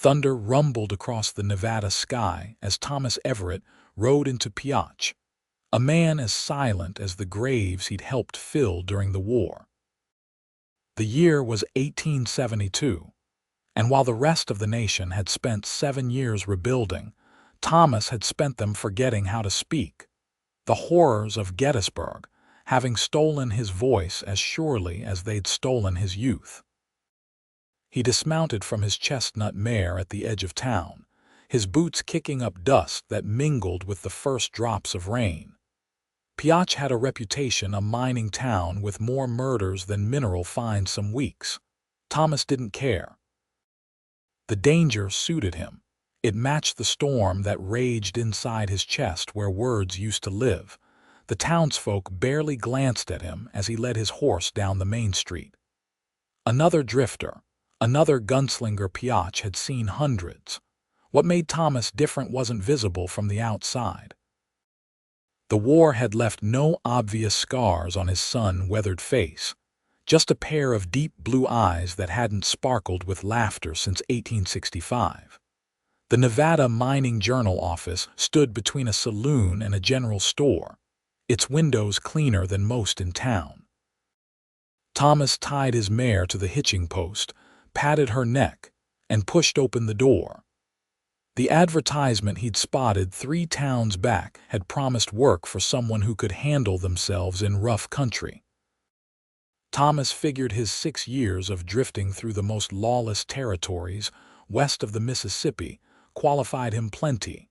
Thunder rumbled across the Nevada sky as Thomas Everett rode into Pioche, a man as silent as the graves he'd helped fill during the war. The year was 1872, and while the rest of the nation had spent 7 years rebuilding, Thomas had spent them forgetting how to speak, the horrors of Gettysburg having stolen his voice as surely as they'd stolen his youth. He dismounted from his chestnut mare at the edge of town, his boots kicking up dust that mingled with the first drops of rain. Pioche had a reputation, a mining town with more murders than mineral finds some weeks. Thomas didn't care. The danger suited him. It matched the storm that raged inside his chest where words used to live. The townsfolk barely glanced at him as he led his horse down the main street. Another drifter, another gunslinger. Pioche had seen hundreds. What made Thomas different wasn't visible from the outside. The war had left no obvious scars on his sun-weathered face, just a pair of deep blue eyes that hadn't sparkled with laughter since 1865. The Nevada Mining Journal office stood between a saloon and a general store, its windows cleaner than most in town. Thomas tied his mare to the hitching post, patted her neck, and pushed open the door. The advertisement he'd spotted 3 towns back had promised work for someone who could handle themselves in rough country. Thomas figured his 6 years of drifting through the most lawless territories west of the Mississippi qualified him plenty.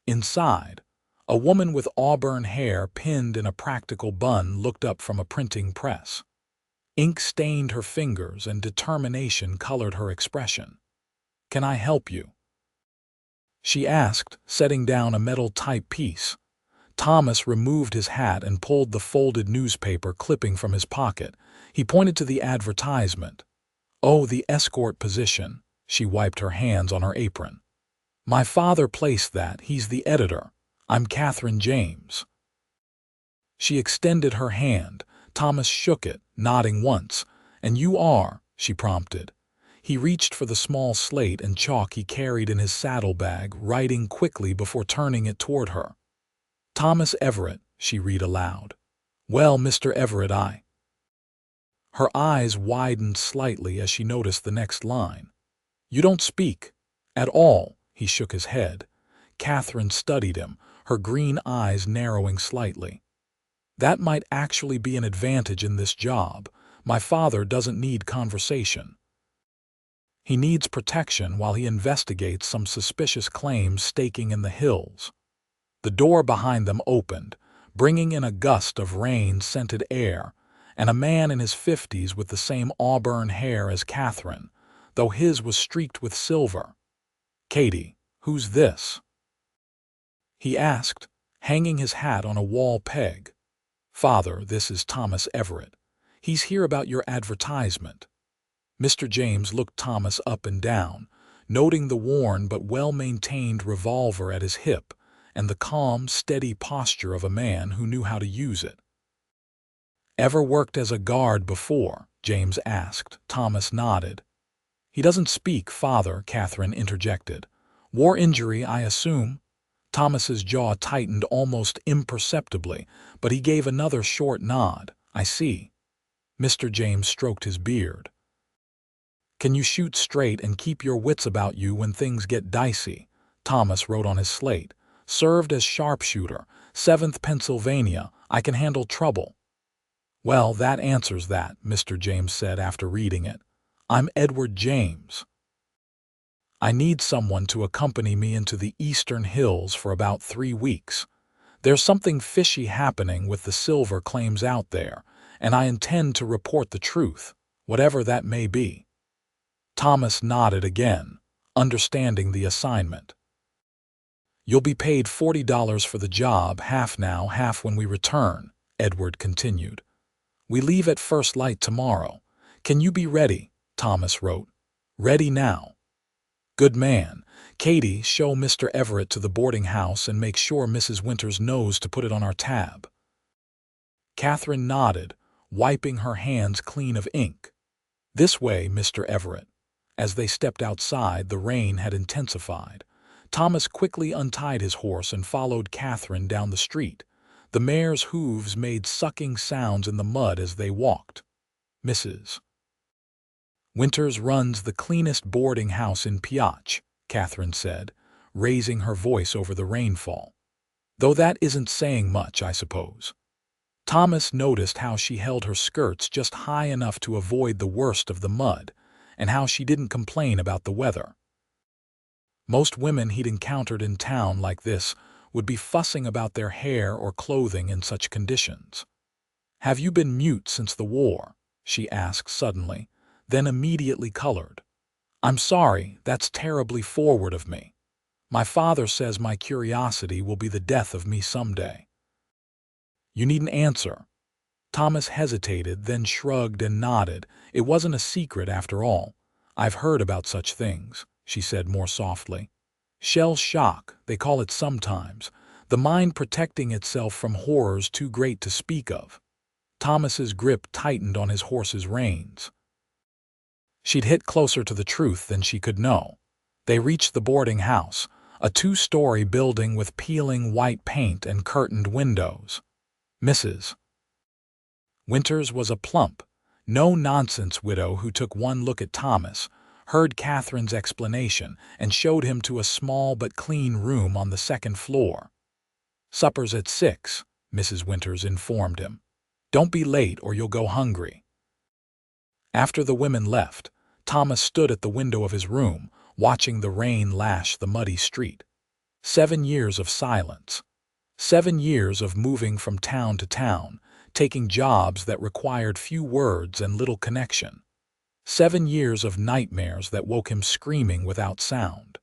Inside, a woman with auburn hair pinned in a practical bun looked up from a printing press. Ink stained her fingers and determination colored her expression. "Can I help you?" she asked, setting down a metal typepiece. Thomas removed his hat and pulled the folded newspaper clipping from his pocket. He pointed to the advertisement. "Oh, the escort position." She wiped her hands on her apron. "My father placed that. He's the editor. I'm Katherine James." She extended her hand. Thomas shook it, nodding once. "And you are?" she prompted. He reached for the small slate and chalk he carried in his saddlebag, writing quickly before turning it toward her. "Thomas Everett," she read aloud. "Well, Mr. Everett, I—" Her eyes widened slightly as she noticed the next line. "You don't speak at all." He shook his head. Katherine studied him, her green eyes narrowing slightly. "That might actually be an advantage in this job. My father doesn't need conversation. He needs protection while he investigates some suspicious claims staking in the hills." The door behind them opened, bringing in a gust of rain-scented air, and a man in his 50s with the same auburn hair as Katherine, though his was streaked with silver. "Katie, who's this?" he asked, hanging his hat on a wall peg. "Father, this is Thomas Everett. He's here about your advertisement." Mr. James looked Thomas up and down, noting the worn but well-maintained revolver at his hip and the calm, steady posture of a man who knew how to use it. "Ever worked as a guard before?" James asked. Thomas nodded. "He doesn't speak, Father," Katherine interjected. "War injury, I assume?" Thomas's jaw tightened almost imperceptibly, but he gave another short nod. "I see." Mr. James stroked his beard. "Can you shoot straight and keep your wits about you when things get dicey?" Thomas wrote on his slate. "Served as sharpshooter, 7th Pennsylvania. I can handle trouble." "Well, that answers that," Mr. James said after reading it. "I'm Edward James. I need someone to accompany me into the eastern hills for about 3 weeks. There's something fishy happening with the silver claims out there, and I intend to report the truth, whatever that may be." Thomas nodded again, understanding the assignment. "You'll be paid $40 for the job, half now, half when we return," Edward continued. "We leave at first light tomorrow. Can you be ready?" Thomas wrote. "Ready now." "Good man. Katie, show Mr. Everett to the boarding house and make sure Mrs. Winters knows to put it on our tab." Katherine nodded, wiping her hands clean of ink. "This way, Mr. Everett." As they stepped outside, the rain had intensified. Thomas quickly untied his horse and followed Katherine down the street. The mare's hooves made sucking sounds in the mud as they walked. Mrs. Winters runs the cleanest boarding house in Pioche, Katherine said, raising her voice over the rainfall. Though that isn't saying much, I suppose. Thomas noticed how she held her skirts just high enough to avoid the worst of the mud, and how she didn't complain about the weather. Most women he'd encountered in town like this would be fussing about their hair or clothing in such conditions. "Have you been mute since the war?" she asked suddenly, then immediately colored. "I'm sorry, that's terribly forward of me. My father says my curiosity will be the death of me someday." "You needn't answer." Thomas hesitated, then shrugged and nodded. "It wasn't a secret after all. I've heard about such things," she said more softly. "Shell shock, they call it sometimes, the mind protecting itself from horrors too great to speak of." Thomas's grip tightened on his horse's reins. She'd hit closer to the truth than she could know. They reached the boarding house, a two-story building with peeling white paint and curtained windows. Mrs. Winters was a plump, no-nonsense widow who took one look at Thomas, heard Katherine's explanation, and showed him to a small but clean room on the second floor. "Supper's at 6, Mrs. Winters informed him. "Don't be late or you'll go hungry." After the women left, Thomas stood at the window of his room, watching the rain lash the muddy street. 7 years of silence. 7 years of moving from town to town, taking jobs that required few words and little connection. 7 years of nightmares that woke him screaming without sound.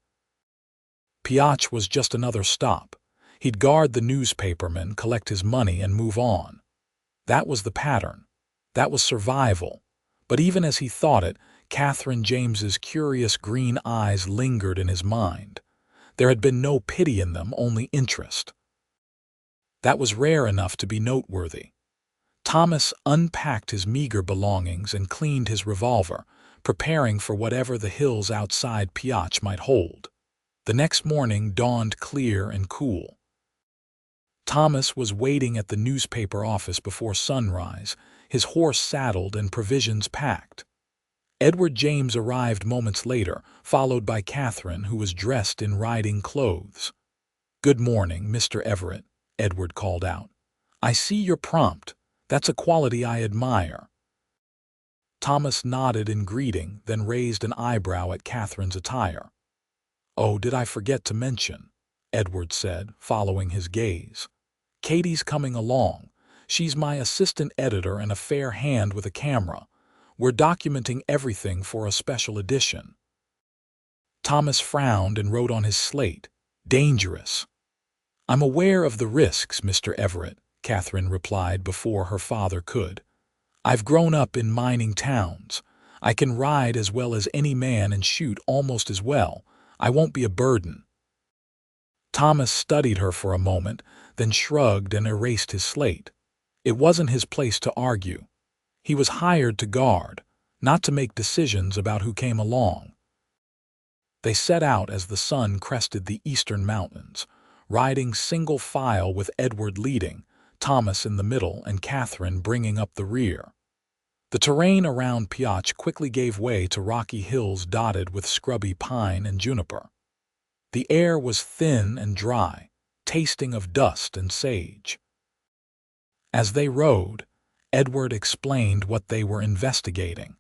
Pioche was just another stop. He'd guard the newspaperman, collect his money, and move on. That was the pattern. That was survival. But even as he thought it, Katherine James's curious green eyes lingered in his mind. There had been no pity in them, only interest. That was rare enough to be noteworthy. Thomas unpacked his meager belongings and cleaned his revolver, preparing for whatever the hills outside Pioche might hold. The next morning dawned clear and cool. Thomas was waiting at the newspaper office before sunrise, his horse saddled and provisions packed. Edward James arrived moments later, followed by Katherine, who was dressed in riding clothes. "Good morning, Mr. Everett," Edward called out. "I see you're prompt. That's a quality I admire." Thomas nodded in greeting, then raised an eyebrow at Katherine's attire. "Oh, did I forget to mention?" Edward said, following his gaze. "Katie's coming along. She's my assistant editor and a fair hand with a camera. We're documenting everything for a special edition." Thomas frowned and wrote on his slate, "Dangerous." "I'm aware of the risks, Mr. Everett," Katherine replied before her father could. "I've grown up in mining towns. I can ride as well as any man and shoot almost as well. I won't be a burden." Thomas studied her for a moment, then shrugged and erased his slate. It wasn't his place to argue. He was hired to guard, not to make decisions about who came along. They set out as the sun crested the eastern mountains, riding single file with Edward leading, Thomas in the middle, and Katherine bringing up the rear. The terrain around Pioche quickly gave way to rocky hills dotted with scrubby pine and juniper. The air was thin and dry, tasting of dust and sage. As they rode, Edward explained what they were investigating.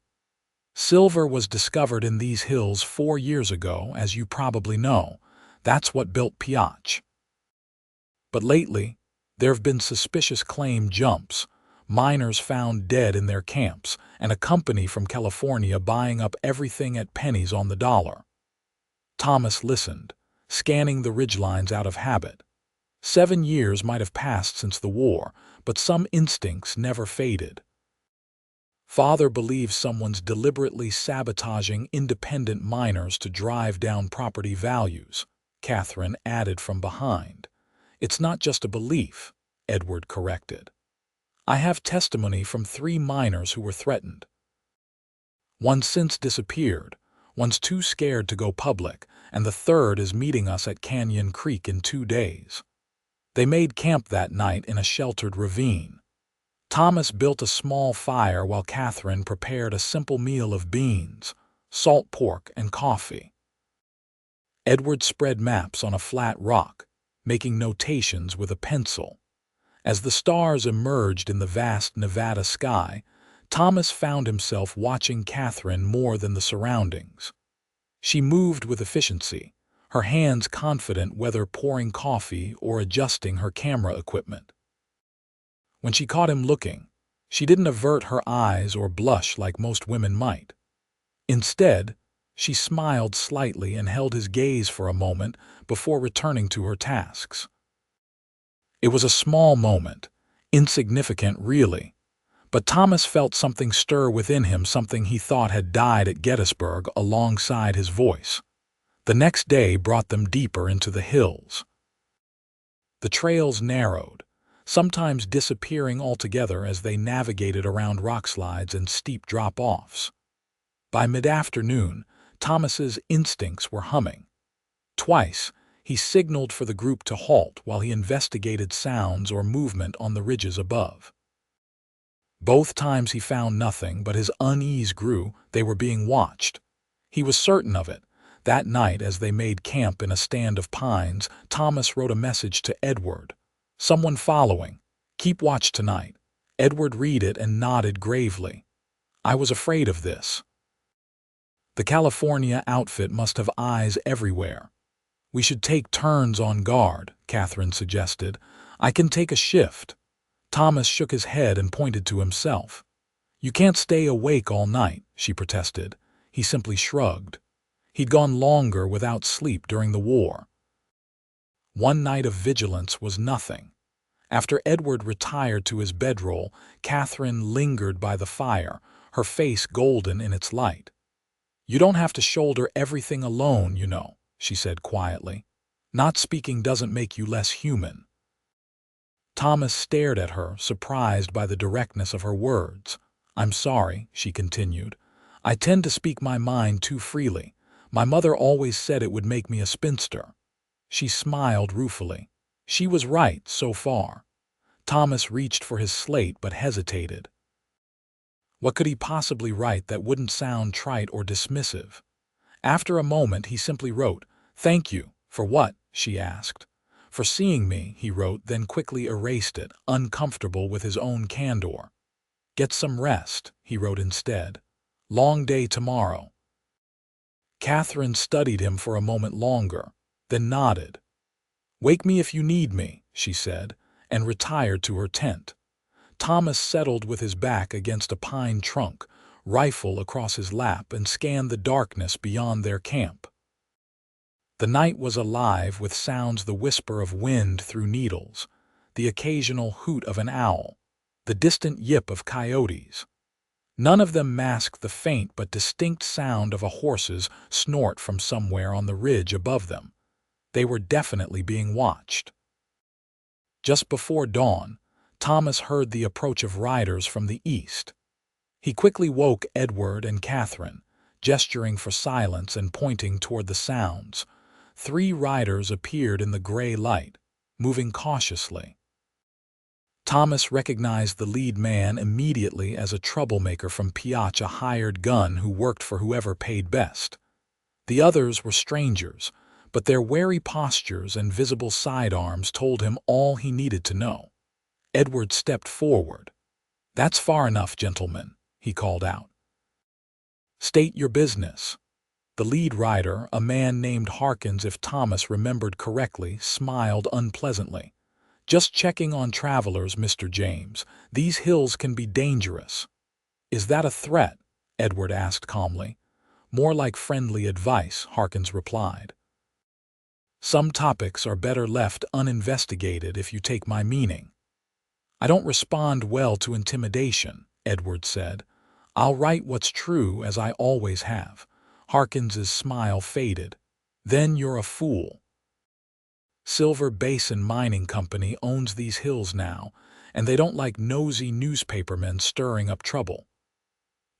"Silver was discovered in these hills 4 years ago, as you probably know. That's what built Pioche. But lately, there have been suspicious claim jumps, miners found dead in their camps, and a company from California buying up everything at pennies on the dollar." Thomas listened, scanning the ridgelines out of habit. 7 years might have passed since the war, but some instincts never faded. "Father believes someone's deliberately sabotaging independent miners to drive down property values," Katherine added from behind. "It's not just a belief," Edward corrected. "I have testimony from 3 miners who were threatened. One since disappeared, One's too scared to go public, and the third is meeting us at Canyon Creek in 2 days. They made camp that night in a sheltered ravine. Thomas built a small fire while Katherine prepared a simple meal of beans, salt pork, and coffee. Edward spread maps on a flat rock, making notations with a pencil. As the stars emerged in the vast Nevada sky, Thomas found himself watching Katherine more than the surroundings. She moved with efficiency, her hands confident whether pouring coffee or adjusting her camera equipment. When she caught him looking, she didn't avert her eyes or blush like most women might. Instead, she smiled slightly and held his gaze for a moment before returning to her tasks. It was a small moment, insignificant really, but Thomas felt something stir within him, something he thought had died at Gettysburg alongside his voice. The next day brought them deeper into the hills. The trails narrowed, sometimes disappearing altogether as they navigated around rockslides and steep drop-offs. By mid-afternoon, Thomas's instincts were humming. Twice, he signaled for the group to halt while he investigated sounds or movement on the ridges above. Both times he found nothing, but his unease grew. They were being watched. He was certain of it. That night, as they made camp in a stand of pines, Thomas wrote a message to Edward. "Someone following. Keep watch tonight." Edward read it and nodded gravely. "I was afraid of this. The California outfit must have eyes everywhere." "We should take turns on guard," Katherine suggested. "I can take a shift." Thomas shook his head and pointed to himself. "You can't stay awake all night," she protested. He simply shrugged. He'd gone longer without sleep during the war. One night of vigilance was nothing. After Edward retired to his bedroll, Katherine lingered by the fire, her face golden in its light. "You don't have to shoulder everything alone, you know," she said quietly. "Not speaking doesn't make you less human." Thomas stared at her, surprised by the directness of her words. "I'm sorry," she continued. "I tend to speak my mind too freely. My mother always said it would make me a spinster." She smiled ruefully. She was right, so far. Thomas reached for his slate but hesitated. What could he possibly write that wouldn't sound trite or dismissive? After a moment, he simply wrote, "Thank you." "For what?" she asked. "For seeing me," he wrote, then quickly erased it, uncomfortable with his own candor. "Get some rest," he wrote instead. "Long day tomorrow." Katherine studied him for a moment longer, then nodded. "Wake me if you need me," she said, and retired to her tent. Thomas settled with his back against a pine trunk, rifle across his lap, and scanned the darkness beyond their camp. The night was alive with sounds: the whisper of wind through needles, the occasional hoot of an owl, the distant yip of coyotes. None of them masked the faint but distinct sound of a horse's snort from somewhere on the ridge above them. They were definitely being watched. Just before dawn, Thomas heard the approach of riders from the east. He quickly woke Edward and Katherine, gesturing for silence and pointing toward the sounds. 3 riders appeared in the gray light, moving cautiously. Thomas recognized the lead man immediately as a troublemaker from Pioche, a hired gun who worked for whoever paid best. The others were strangers, but their wary postures and visible sidearms told him all he needed to know. Edward stepped forward. "That's far enough, gentlemen," he called out. "State your business." The lead rider, a man named Harkins, if Thomas remembered correctly, smiled unpleasantly. "Just checking on travelers, Mr. James. These hills can be dangerous." "Is that a threat?" Edward asked calmly. "More like friendly advice," Harkins replied. "Some topics are better left uninvestigated, if you take my meaning." "I don't respond well to intimidation," Edward said. "I'll write what's true, as I always have." Harkins's smile faded. "Then you're a fool. Silver Basin Mining Company owns these hills now, and they don't like nosy newspapermen stirring up trouble."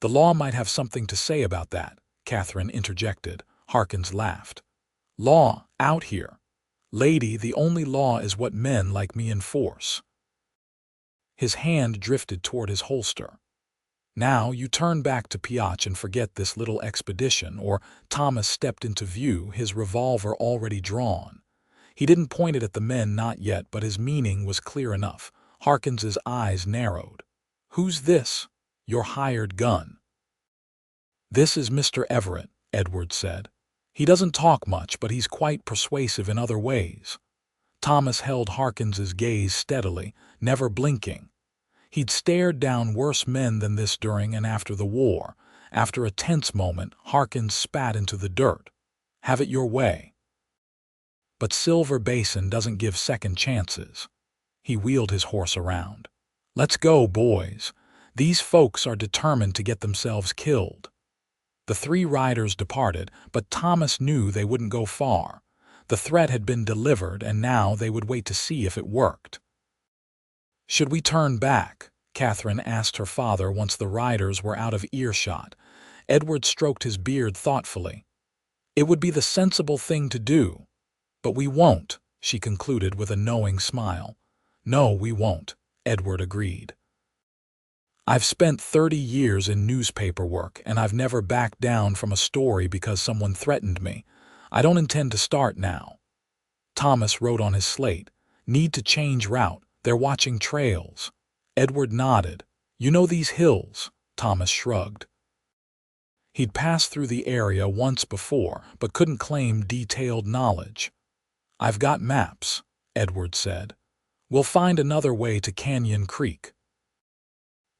"The law might have something to say about that," Katherine interjected. Harkins laughed. Law, out here. Lady, the only law is what men like me enforce. His hand drifted toward his holster. Now you turn back to Pioche and forget this little expedition, or Thomas stepped into view, his revolver already drawn. He didn't point it at the men, not yet, but his meaning was clear enough. Harkins's eyes narrowed. Who's this? Your hired gun. This is Mr. Everett, Edward said. He doesn't talk much, but he's quite persuasive in other ways. Thomas held Harkins's gaze steadily, never blinking. He'd stared down worse men than this during and after the war. After a tense moment, Harkins spat into the dirt. Have it your way. But Silver Basin doesn't give second chances. He wheeled his horse around. Let's go, boys. These folks are determined to get themselves killed. The three riders departed, but Thomas knew they wouldn't go far. The threat had been delivered, and now they would wait to see if it worked. Should we turn back? Katherine asked her father once the riders were out of earshot. Edward stroked his beard thoughtfully. It would be the sensible thing to do. But we won't, she concluded with a knowing smile. No, we won't, Edward agreed. I've spent 30 years in newspaper work, and I've never backed down from a story because someone threatened me. I don't intend to start now. Thomas wrote on his slate, Need to change route. They're watching trails. Edward nodded. You know these hills? Thomas shrugged. He'd passed through the area once before, but couldn't claim detailed knowledge. I've got maps, Edward said. We'll find another way to Canyon Creek.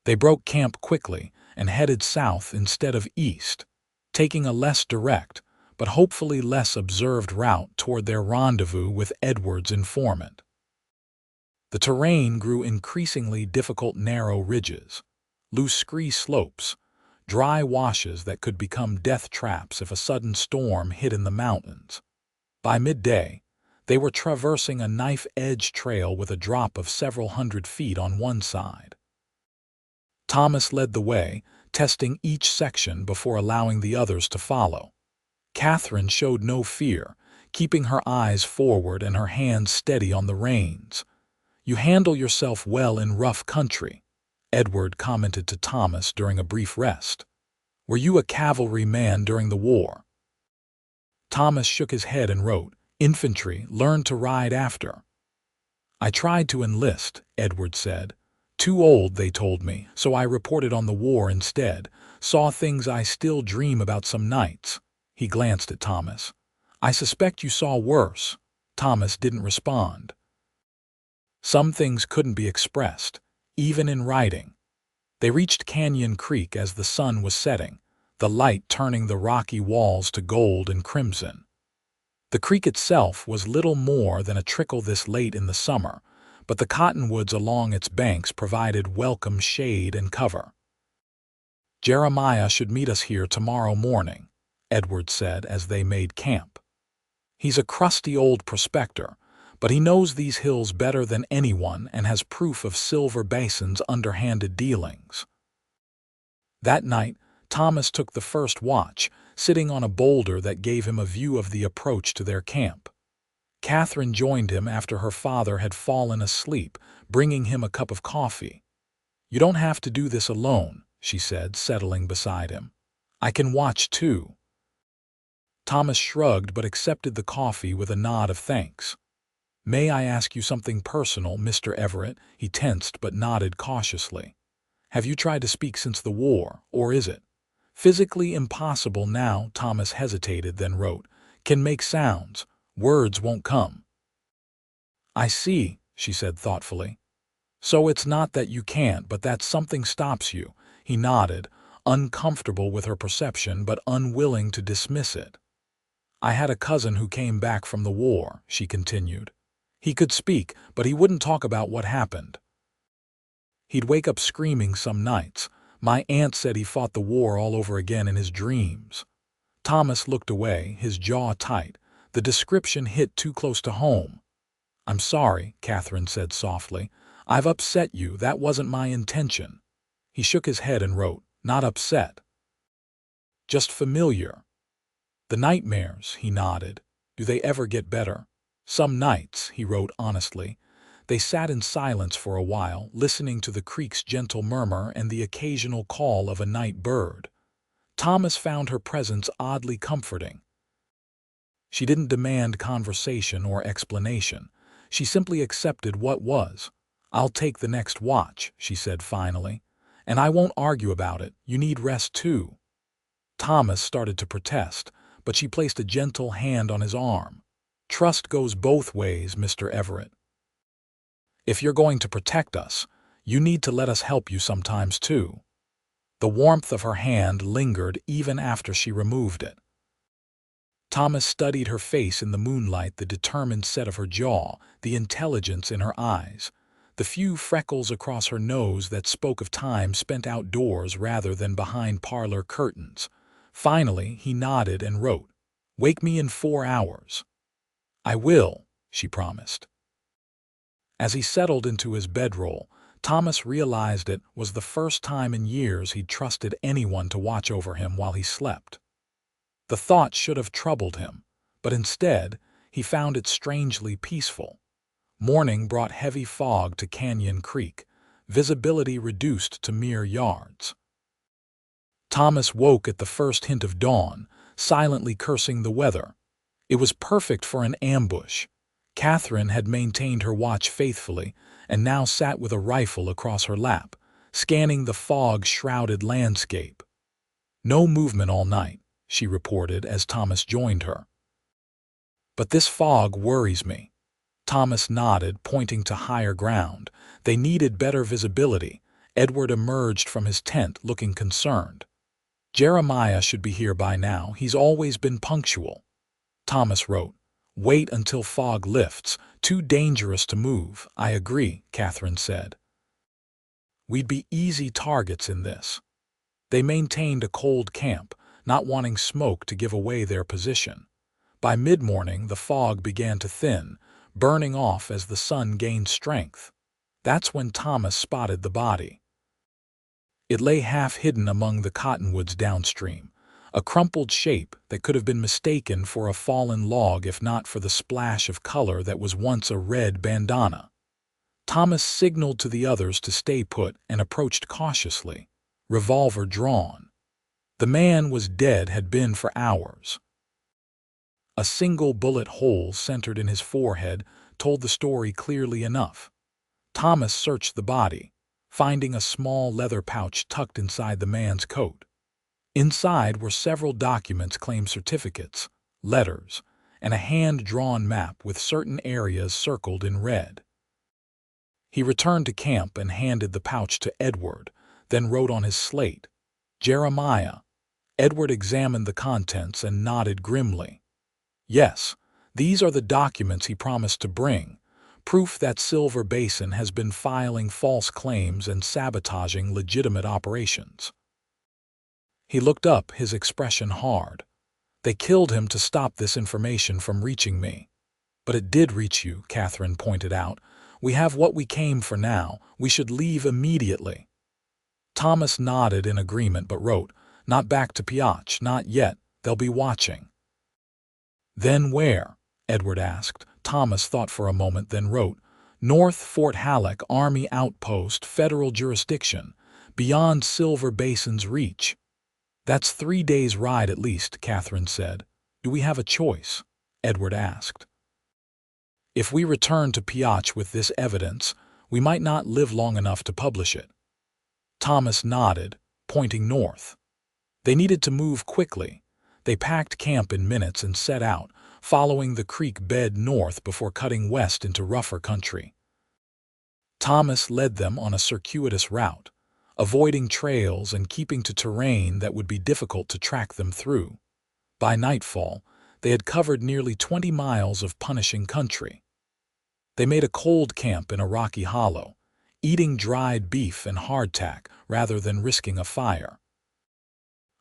They broke camp quickly and headed south instead of east, taking a less direct, but hopefully less observed route toward their rendezvous with Edward's informant. The terrain grew increasingly difficult, narrow ridges, loose scree slopes, dry washes that could become death traps if a sudden storm hit in the mountains. By midday, they were traversing a knife-edge trail with a drop of several hundred feet on one side. Thomas led the way, testing each section before allowing the others to follow. Katherine showed no fear, keeping her eyes forward and her hands steady on the reins. You handle yourself well in rough country, Edward commented to Thomas during a brief rest. Were you a cavalry man during the war? Thomas shook his head and wrote, Infantry, learned to ride after. I tried to enlist, Edward said. Too old, they told me, so I reported on the war instead. Saw things I still dream about some nights. He glanced at Thomas. I suspect you saw worse. Thomas didn't respond. Some things couldn't be expressed, even in writing. They reached Canyon Creek as the sun was setting, the light turning the rocky walls to gold and crimson. The creek itself was little more than a trickle this late in the summer, but the cottonwoods along its banks provided welcome shade and cover. Jeremiah should meet us here tomorrow morning, Edward said as they made camp. He's a crusty old prospector, but he knows these hills better than anyone and has proof of Silver Basin's underhanded dealings. That night, Thomas took the first watch, sitting on a boulder that gave him a view of the approach to their camp. Katherine joined him after her father had fallen asleep, bringing him a cup of coffee. You don't have to do this alone, she said, settling beside him. I can watch too. Thomas shrugged but accepted the coffee with a nod of thanks. May I ask you something personal, Mr. Everett? He tensed but nodded cautiously. Have you tried to speak since the war, or is it physically impossible now? Thomas hesitated, then wrote, Can make sounds. Words won't come. I see, she said thoughtfully. So it's not that you can't, but that something stops you. He nodded, uncomfortable with her perception but unwilling to dismiss it. I had a cousin who came back from the war, she continued. He could speak, but he wouldn't talk about what happened. He'd wake up screaming some nights. My aunt said he fought the war all over again in his dreams. Thomas looked away, his jaw tight. The description hit too close to home. I'm sorry, Katherine said softly. I've upset you. That wasn't my intention. He shook his head and wrote, Not upset. Just familiar. The nightmares, he nodded. Do they ever get better? Some nights, he wrote honestly. They sat in silence for a while, listening to the creek's gentle murmur and the occasional call of a night bird. Thomas found her presence oddly comforting. She didn't demand conversation or explanation. She simply accepted what was. "I'll take the next watch," she said finally. "And I won't argue about it. You need rest too." Thomas started to protest, but she placed a gentle hand on his arm. "Trust goes both ways, Mr. Everett. If you're going to protect us, you need to let us help you sometimes too." The warmth of her hand lingered even after she removed it. Thomas studied her face in the moonlight, the determined set of her jaw, the intelligence in her eyes, the few freckles across her nose that spoke of time spent outdoors rather than behind parlor curtains. Finally, he nodded and wrote, "Wake me in 4 hours." "I will," she promised. As he settled into his bedroll, Thomas realized it was the first time in years he'd trusted anyone to watch over him while he slept. The thought should have troubled him, but instead, he found it strangely peaceful. Morning brought heavy fog to Canyon Creek, visibility reduced to mere yards. Thomas woke at the first hint of dawn, silently cursing the weather. It was perfect for an ambush. Katherine had maintained her watch faithfully and now sat with a rifle across her lap, scanning the fog-shrouded landscape. "No movement all night," she reported as Thomas joined her. "But this fog worries me." Thomas nodded, pointing to higher ground. They needed better visibility. Edward emerged from his tent looking concerned. "Jeremiah should be here by now. He's always been punctual." Thomas wrote, "Wait until fog lifts. Too dangerous to move." "I agree," Katherine said. "We'd be easy targets in this." They maintained a cold camp, not wanting smoke to give away their position. By mid-morning, the fog began to thin, burning off as the sun gained strength. That's when Thomas spotted the body. It lay half-hidden among the cottonwoods downstream, a crumpled shape that could have been mistaken for a fallen log if not for the splash of color that was once a red bandana. Thomas signaled to the others to stay put and approached cautiously, revolver drawn. The man was dead, had been for hours. A single bullet hole centered in his forehead told the story clearly enough. Thomas searched the body, finding a small leather pouch tucked inside the man's coat. Inside were several documents, claim certificates, letters, and a hand-drawn map with certain areas circled in red. He returned to camp and handed the pouch to Edward, then wrote on his slate, "Jeremiah." Edward examined the contents and nodded grimly. "Yes, these are the documents he promised to bring, proof that Silver Basin has been filing false claims and sabotaging legitimate operations." He looked up, his expression hard. "They killed him to stop this information from reaching me." "But it did reach you," Katherine pointed out. "We have what we came for now. We should leave immediately." Thomas nodded in agreement but wrote, "Not back to Pioche, not yet. They'll be watching." "Then where?" Edward asked. Thomas thought for a moment, then wrote, "North Fort Halleck, Army Outpost, Federal Jurisdiction, beyond Silver Basin's reach." "That's 3 days' ride at least," Katherine said. "Do we have a choice?" Edward asked. "If we return to Pioche with this evidence, we might not live long enough to publish it." Thomas nodded, pointing north. They needed to move quickly. They packed camp in minutes and set out, following the creek bed north before cutting west into rougher country. Thomas led them on a circuitous route, avoiding trails and keeping to terrain that would be difficult to track them through. By nightfall, they had covered nearly 20 miles of punishing country. They made a cold camp in a rocky hollow, eating dried beef and hardtack rather than risking a fire.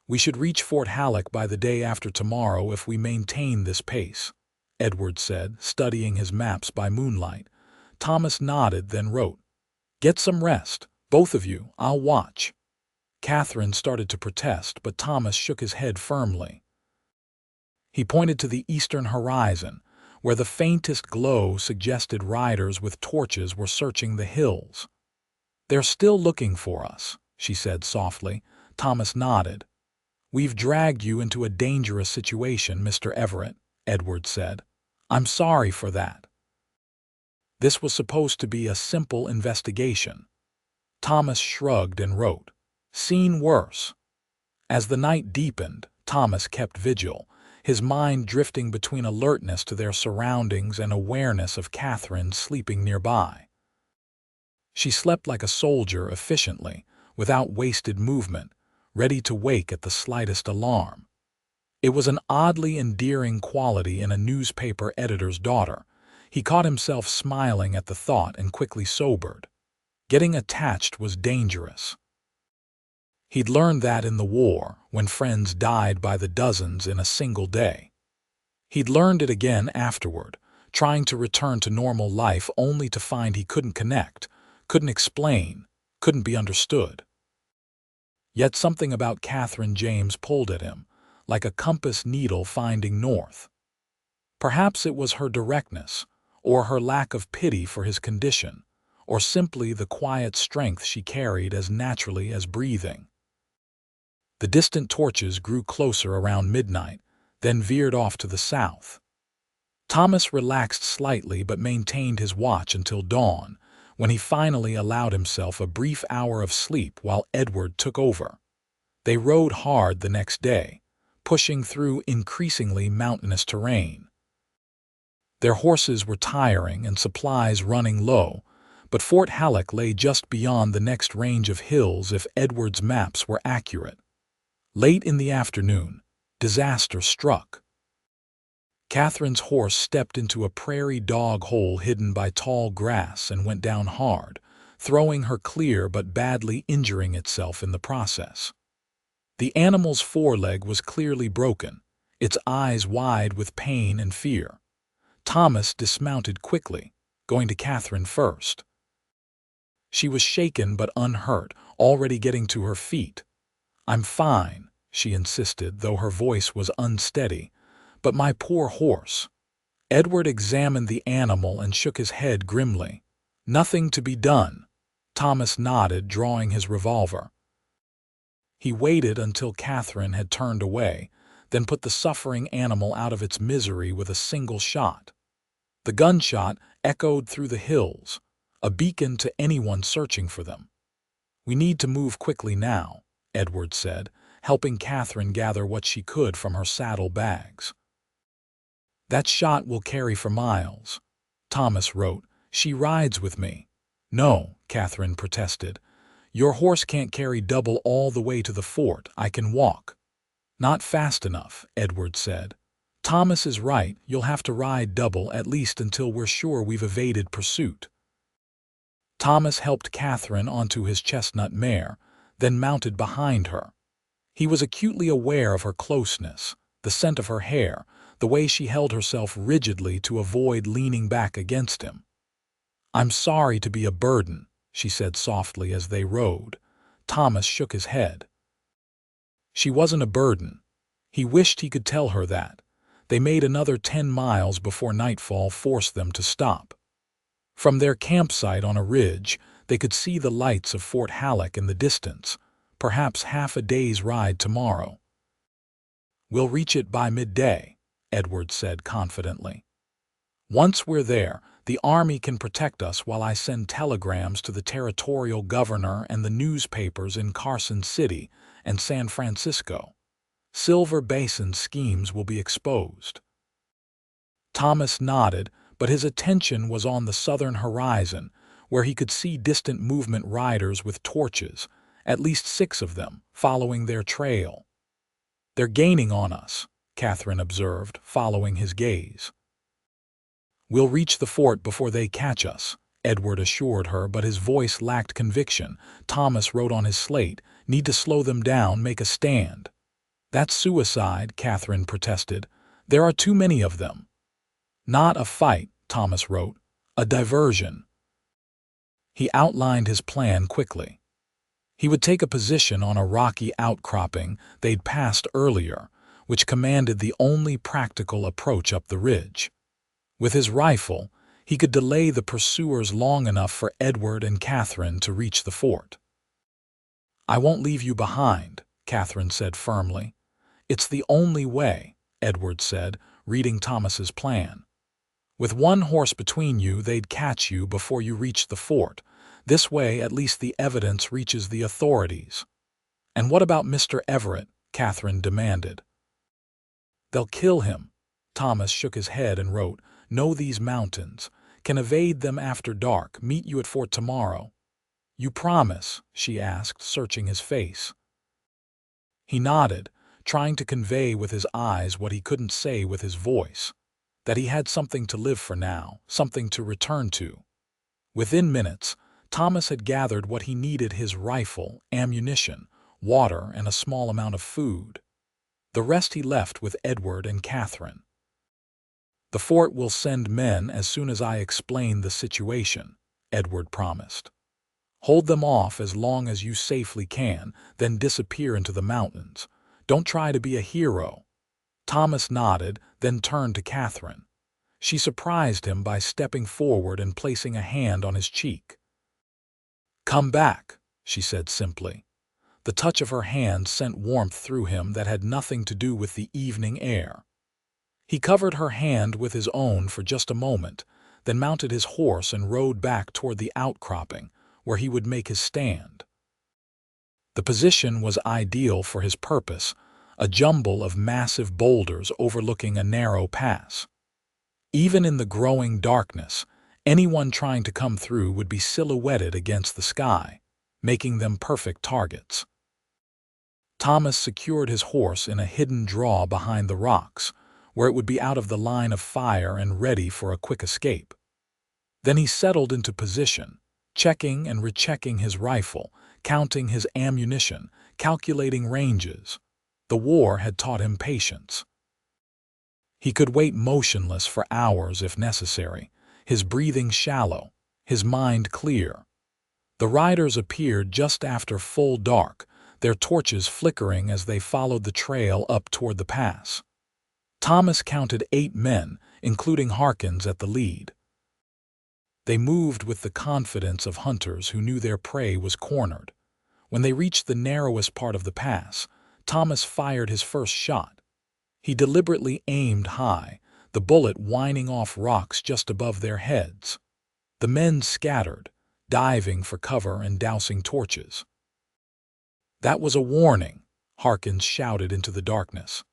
"We should reach Fort Halleck by the day after tomorrow if we maintain this pace," Edward said, studying his maps by moonlight. Thomas nodded, then wrote, "Get some rest, both of you. I'll watch." Katherine started to protest, but Thomas shook his head firmly. He pointed to the eastern horizon, where the faintest glow suggested riders with torches were searching the hills. "They're still looking for us," she said softly. Thomas nodded. "We've dragged you into a dangerous situation, Mr. Everett," Edward said. "I'm sorry for that." This was supposed to be a simple investigation. Thomas shrugged and wrote, "Seen worse." As the night deepened, Thomas kept vigil, his mind drifting between alertness to their surroundings and awareness of Katherine sleeping nearby. She slept like a soldier efficiently, without wasted movement, ready to wake at the slightest alarm. It was an oddly endearing quality in a newspaper editor's daughter. He caught himself smiling at the thought and quickly sobered. Getting attached was dangerous. He'd learned that in the war, when friends died by the dozens in a single day. He'd learned it again afterward, trying to return to normal life only to find he couldn't connect, couldn't explain, couldn't be understood. Yet something about Katherine James pulled at him, like a compass needle finding north. Perhaps it was her directness, or her lack of pity for his condition, or simply the quiet strength she carried as naturally as breathing. The distant torches grew closer around midnight, then veered off to the south. Thomas relaxed slightly but maintained his watch until dawn, when he finally allowed himself a brief hour of sleep while Edward took over. They rode hard the next day, pushing through increasingly mountainous terrain. Their horses were tiring and supplies running low, but Fort Halleck lay just beyond the next range of hills if Edward's maps were accurate. Late in the afternoon, disaster struck. Katherine's horse stepped into a prairie dog hole hidden by tall grass and went down hard, throwing her clear but badly injuring itself in the process. The animal's foreleg was clearly broken, its eyes wide with pain and fear. Thomas dismounted quickly, going to Katherine first. She was shaken but unhurt, already getting to her feet. "I'm fine," she insisted, though her voice was unsteady. "But my poor horse." Edward examined the animal and shook his head grimly. "Nothing to be done." Thomas nodded, drawing his revolver. He waited until Katherine had turned away, then put the suffering animal out of its misery with a single shot. The gunshot echoed through the hills, a beacon to anyone searching for them. "We need to move quickly now," Edward said, helping Katherine gather what she could from her saddle bags. "That shot will carry for miles," Thomas wrote. "She rides with me." "No," Katherine protested. "Your horse can't carry double all the way to the fort. I can walk." "Not fast enough," Edward said. "Thomas is right. You'll have to ride double at least until we're sure we've evaded pursuit." Thomas helped Katherine onto his chestnut mare, then mounted behind her. He was acutely aware of her closeness, the scent of her hair, the way she held herself rigidly to avoid leaning back against him. "I'm sorry to be a burden," she said softly as they rode. Thomas shook his head. She wasn't a burden. He wished he could tell her that. They made another 10 miles before nightfall forced them to stop. From their campsite on a ridge, they could see the lights of Fort Halleck in the distance, perhaps half a day's ride tomorrow. "We'll reach it by midday," Edward said confidently. "Once we're there, the Army can protect us while I send telegrams to the territorial governor and the newspapers in Carson City and San Francisco. Silver Basin's schemes will be exposed." Thomas nodded, but his attention was on the southern horizon, where he could see distant movement riders with torches, at least 6 of them, following their trail. "They're gaining on us," Katherine observed, following his gaze. "We'll reach the fort before they catch us," Edward assured her, but his voice lacked conviction. Thomas wrote on his slate, "Need to slow them down, make a stand." "That's suicide," Katherine protested. "There are too many of them." "Not a fight," Thomas wrote. "A diversion." He outlined his plan quickly. He would take a position on a rocky outcropping they'd passed earlier, which commanded the only practical approach up the ridge. With his rifle, he could delay the pursuers long enough for Edward and Katherine to reach the fort. "I won't leave you behind," Katherine said firmly. "It's the only way," Edward said, reading Thomas's plan. "With one horse between you, they'd catch you before you reached the fort. This way, at least the evidence reaches the authorities." "And what about Mr. Everett?" Katherine demanded. "They'll kill him." Thomas shook his head and wrote, "Know these mountains. Can evade them after dark. Meet you at fort tomorrow." "You promise?" she asked, searching his face. He nodded, trying to convey with his eyes what he couldn't say with his voice, that he had something to live for now, something to return to. Within minutes, Thomas had gathered what he needed: his rifle, ammunition, water, and a small amount of food. The rest he left with Edward and Katherine. "The fort will send men as soon as I explain the situation," Edward promised. "Hold them off as long as you safely can, then disappear into the mountains. Don't try to be a hero." Thomas nodded, then turned to Katherine. She surprised him by stepping forward and placing a hand on his cheek. "Come back," she said simply. The touch of her hand sent warmth through him that had nothing to do with the evening air. He covered her hand with his own for just a moment, then mounted his horse and rode back toward the outcropping, where he would make his stand. The position was ideal for his purpose, a jumble of massive boulders overlooking a narrow pass. Even in the growing darkness, anyone trying to come through would be silhouetted against the sky, making them perfect targets. Thomas secured his horse in a hidden draw behind the rocks, where it would be out of the line of fire and ready for a quick escape. Then he settled into position, checking and rechecking his rifle, counting his ammunition, calculating ranges. The war had taught him patience. He could wait motionless for hours if necessary, his breathing shallow, his mind clear. The riders appeared just after full dark, their torches flickering as they followed the trail up toward the pass. Thomas counted 8 men, including Harkins at the lead. They moved with the confidence of hunters who knew their prey was cornered. When they reached the narrowest part of the pass, Thomas fired his first shot. He deliberately aimed high, the bullet whining off rocks just above their heads. The men scattered, diving for cover and dousing torches. "That was a warning," Harkins shouted into the darkness.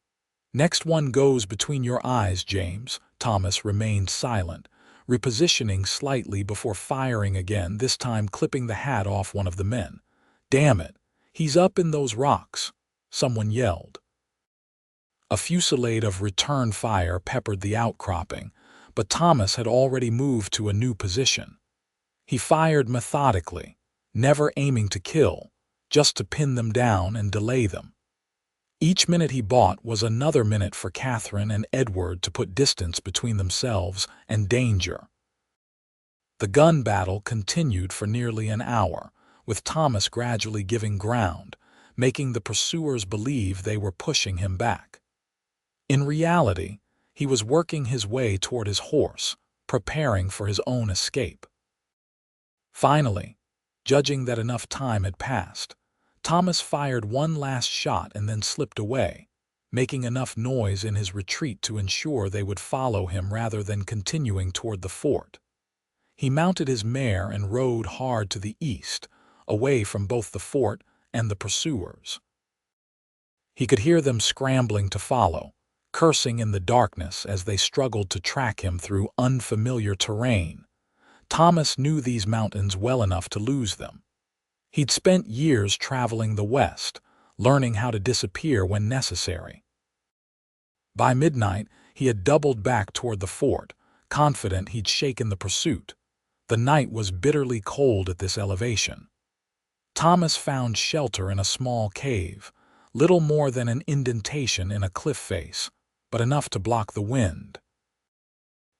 "Next one goes between your eyes, James." Thomas remained silent, repositioning slightly before firing again, this time clipping the hat off one of the men. "Damn it, he's up in those rocks," someone yelled. A fusillade of return fire peppered the outcropping, but Thomas had already moved to a new position. He fired methodically, never aiming to kill, just to pin them down and delay them. Each minute he bought was another minute for Katherine and Edward to put distance between themselves and danger. The gun battle continued for nearly an hour, with Thomas gradually giving ground, making the pursuers believe they were pushing him back. In reality, he was working his way toward his horse, preparing for his own escape. Finally, judging that enough time had passed, Thomas fired one last shot and then slipped away, making enough noise in his retreat to ensure they would follow him rather than continuing toward the fort. He mounted his mare and rode hard to the east, away from both the fort and the pursuers. He could hear them scrambling to follow, cursing in the darkness as they struggled to track him through unfamiliar terrain. Thomas knew these mountains well enough to lose them. He'd spent years traveling the West, learning how to disappear when necessary. By midnight, he had doubled back toward the fort, confident he'd shaken the pursuit. The night was bitterly cold at this elevation. Thomas found shelter in a small cave, little more than an indentation in a cliff face, but enough to block the wind.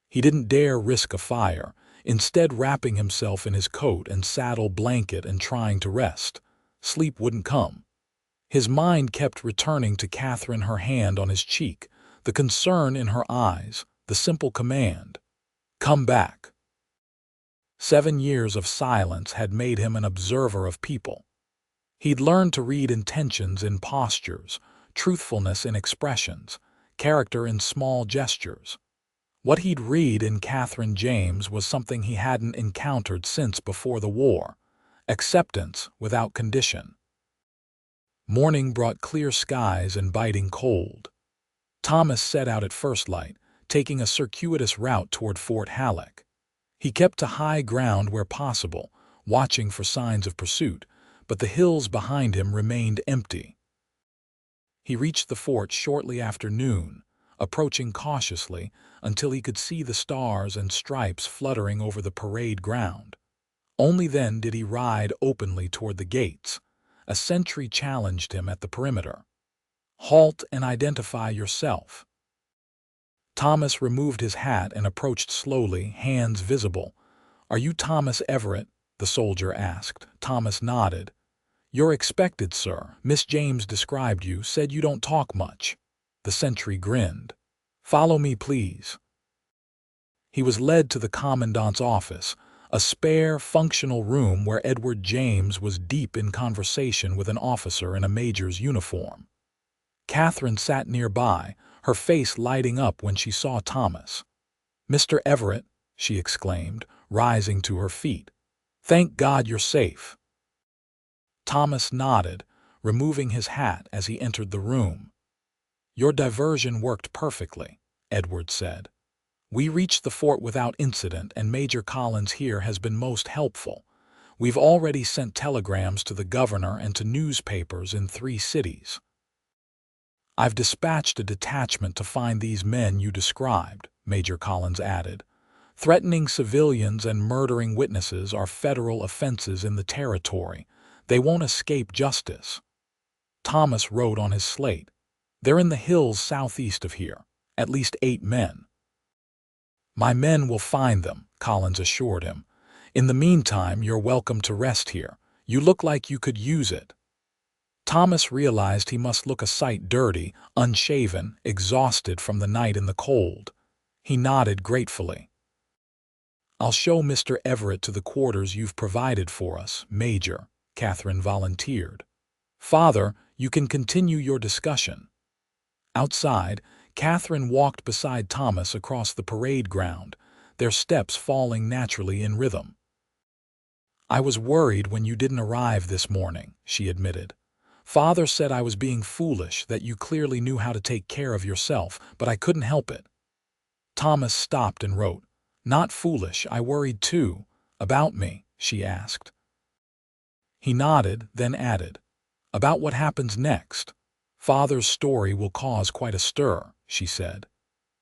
He didn't dare risk a fire, instead wrapping himself in his coat and saddle blanket and trying to rest. Sleep wouldn't come. His mind kept returning to Katherine, her hand on his cheek, the concern in her eyes, the simple command, "Come back." 7 years of silence had made him an observer of people. He'd learned to read intentions in postures, truthfulness in expressions, character in small gestures. What he'd read in Katherine James was something he hadn't encountered since before the war: acceptance without condition. Morning brought clear skies and biting cold. Thomas set out at first light, taking a circuitous route toward Fort Halleck. He kept to high ground where possible, watching for signs of pursuit, but the hills behind him remained empty. He reached the fort shortly after noon, approaching cautiously until he could see the stars and stripes fluttering over the parade ground. Only then did he ride openly toward the gates. A sentry challenged him at the perimeter. "Halt and identify yourself." Thomas removed his hat and approached slowly, hands visible. "Are you Thomas Everett?" the soldier asked. Thomas nodded. "You're expected, sir. Miss James described you, said you don't talk much." The sentry grinned. "Follow me, please." He was led to the commandant's office, a spare, functional room where Edward James was deep in conversation with an officer in a major's uniform. Katherine sat nearby, her face lighting up when she saw Thomas. "Mr. Everett," she exclaimed, rising to her feet. "Thank God you're safe." Thomas nodded, removing his hat as he entered the room. "Your diversion worked perfectly," Edward said. "We reached the fort without incident, and Major Collins here has been most helpful. We've already sent telegrams to the governor and to newspapers in 3 cities. I've dispatched a detachment to find these men you described," Major Collins added. "Threatening civilians and murdering witnesses are federal offenses in the territory. They won't escape justice." Thomas wrote on his slate, "They're in the hills southeast of here, at least 8 men." "My men will find them," Collins assured him. "In the meantime, you're welcome to rest here. You look like you could use it." Thomas realized he must look a sight dirty, unshaven, exhausted from the night in the cold. He nodded gratefully. "I'll show Mr. Everett to the quarters you've provided for us, Major," Katherine volunteered. "Father, you can continue your discussion." Outside, Katherine walked beside Thomas across the parade ground, their steps falling naturally in rhythm. "I was worried when you didn't arrive this morning," she admitted. "Father said I was being foolish, that you clearly knew how to take care of yourself, but I couldn't help it." Thomas stopped and wrote, "Not foolish, I worried too." "About me?" she asked. He nodded, then added, "About what happens next. Father's story will cause quite a stir," she said.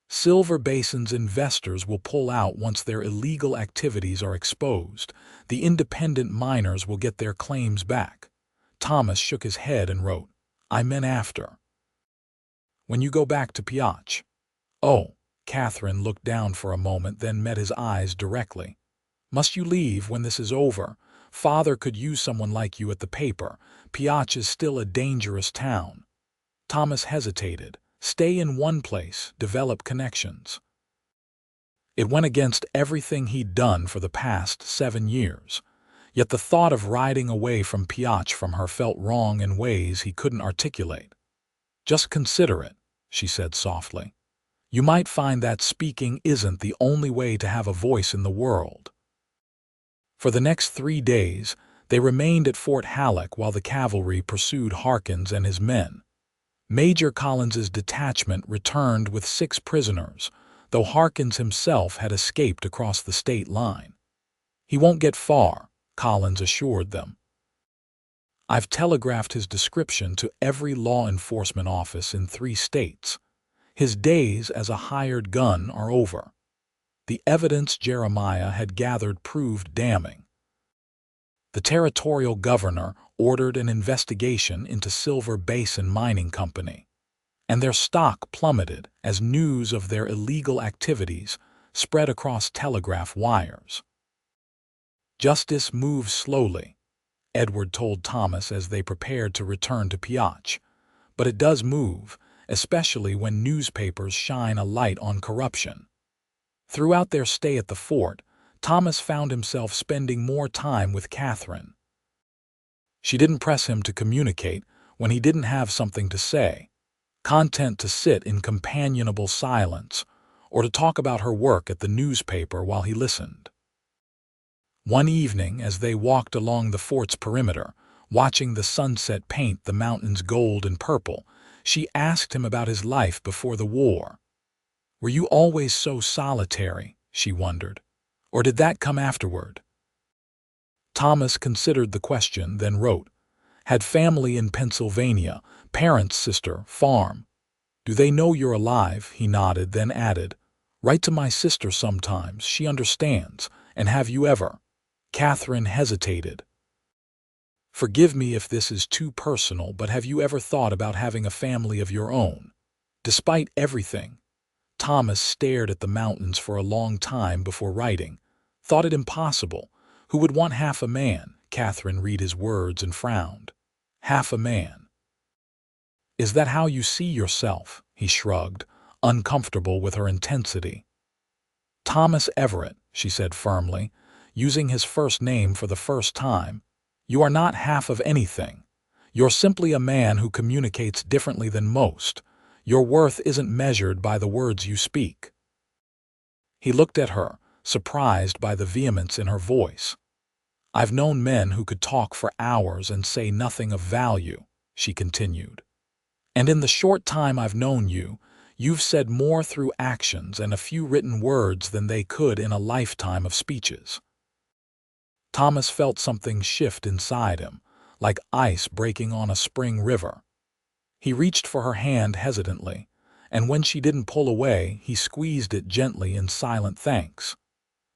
"Silver Basin's investors will pull out once their illegal activities are exposed. The independent miners will get their claims back." Thomas shook his head and wrote, "I meant after. When you go back to Pioche." "Oh." Katherine looked down for a moment, then met his eyes directly. "Must you leave when this is over? Father could use someone like you at the paper. Pioche is still a dangerous town." Thomas hesitated. Stay in one place, develop connections. It went against everything he'd done for the past 7 years. Yet the thought of riding away from Pioche from her felt wrong in ways he couldn't articulate. "Just consider it," she said softly. "You might find that speaking isn't the only way to have a voice in the world." For the next 3 days, they remained at Fort Halleck while the cavalry pursued Harkins and his men. Major Collins's detachment returned with 6 prisoners, though Harkins himself had escaped across the state line. "He won't get far," Collins assured them. "I've telegraphed his description to every law enforcement office in 3 states. His days as a hired gun are over." The evidence Jeremiah had gathered proved damning. The territorial governor ordered an investigation into Silver Basin Mining Company, and their stock plummeted as news of their illegal activities spread across telegraph wires. Justice moved slowly. Edward told Thomas as they prepared to return to Pioche. "But it does move, especially when newspapers shine a light on corruption." Throughout their stay at the fort, Thomas found himself spending more time with Katherine. She didn't press him to communicate when he didn't have something to say, content to sit in companionable silence, or to talk about her work at the newspaper while he listened. One evening, as they walked along the fort's perimeter, watching the sunset paint the mountains gold and purple, she asked him about his life before the war. "Were you always so solitary?" she wondered. "Or did that come afterward?" Thomas considered the question, then wrote, "Had family in Pennsylvania, parents, sister, farm. Do they know you're alive?" He nodded, then added, "Write to my sister sometimes, she understands. And have you ever?" Katherine hesitated. "Forgive me if this is too personal, but have you ever thought about having a family of your own? Despite everything." Thomas stared at the mountains for a long time before writing. "Thought it impossible. Who would want half a man?" Katherine read his words and frowned. "Half a man. Is that how you see yourself?" He shrugged, uncomfortable with her intensity. "Thomas Everett," she said firmly, using his first name for the first time, "you are not half of anything. You're simply a man who communicates differently than most. Your worth isn't measured by the words you speak." He looked at her, surprised by the vehemence in her voice. "I've known men who could talk for hours and say nothing of value," she continued. "And in the short time I've known you, you've said more through actions and a few written words than they could in a lifetime of speeches." Thomas felt something shift inside him, like ice breaking on a spring river. He reached for her hand hesitantly, and when she didn't pull away, he squeezed it gently in silent thanks.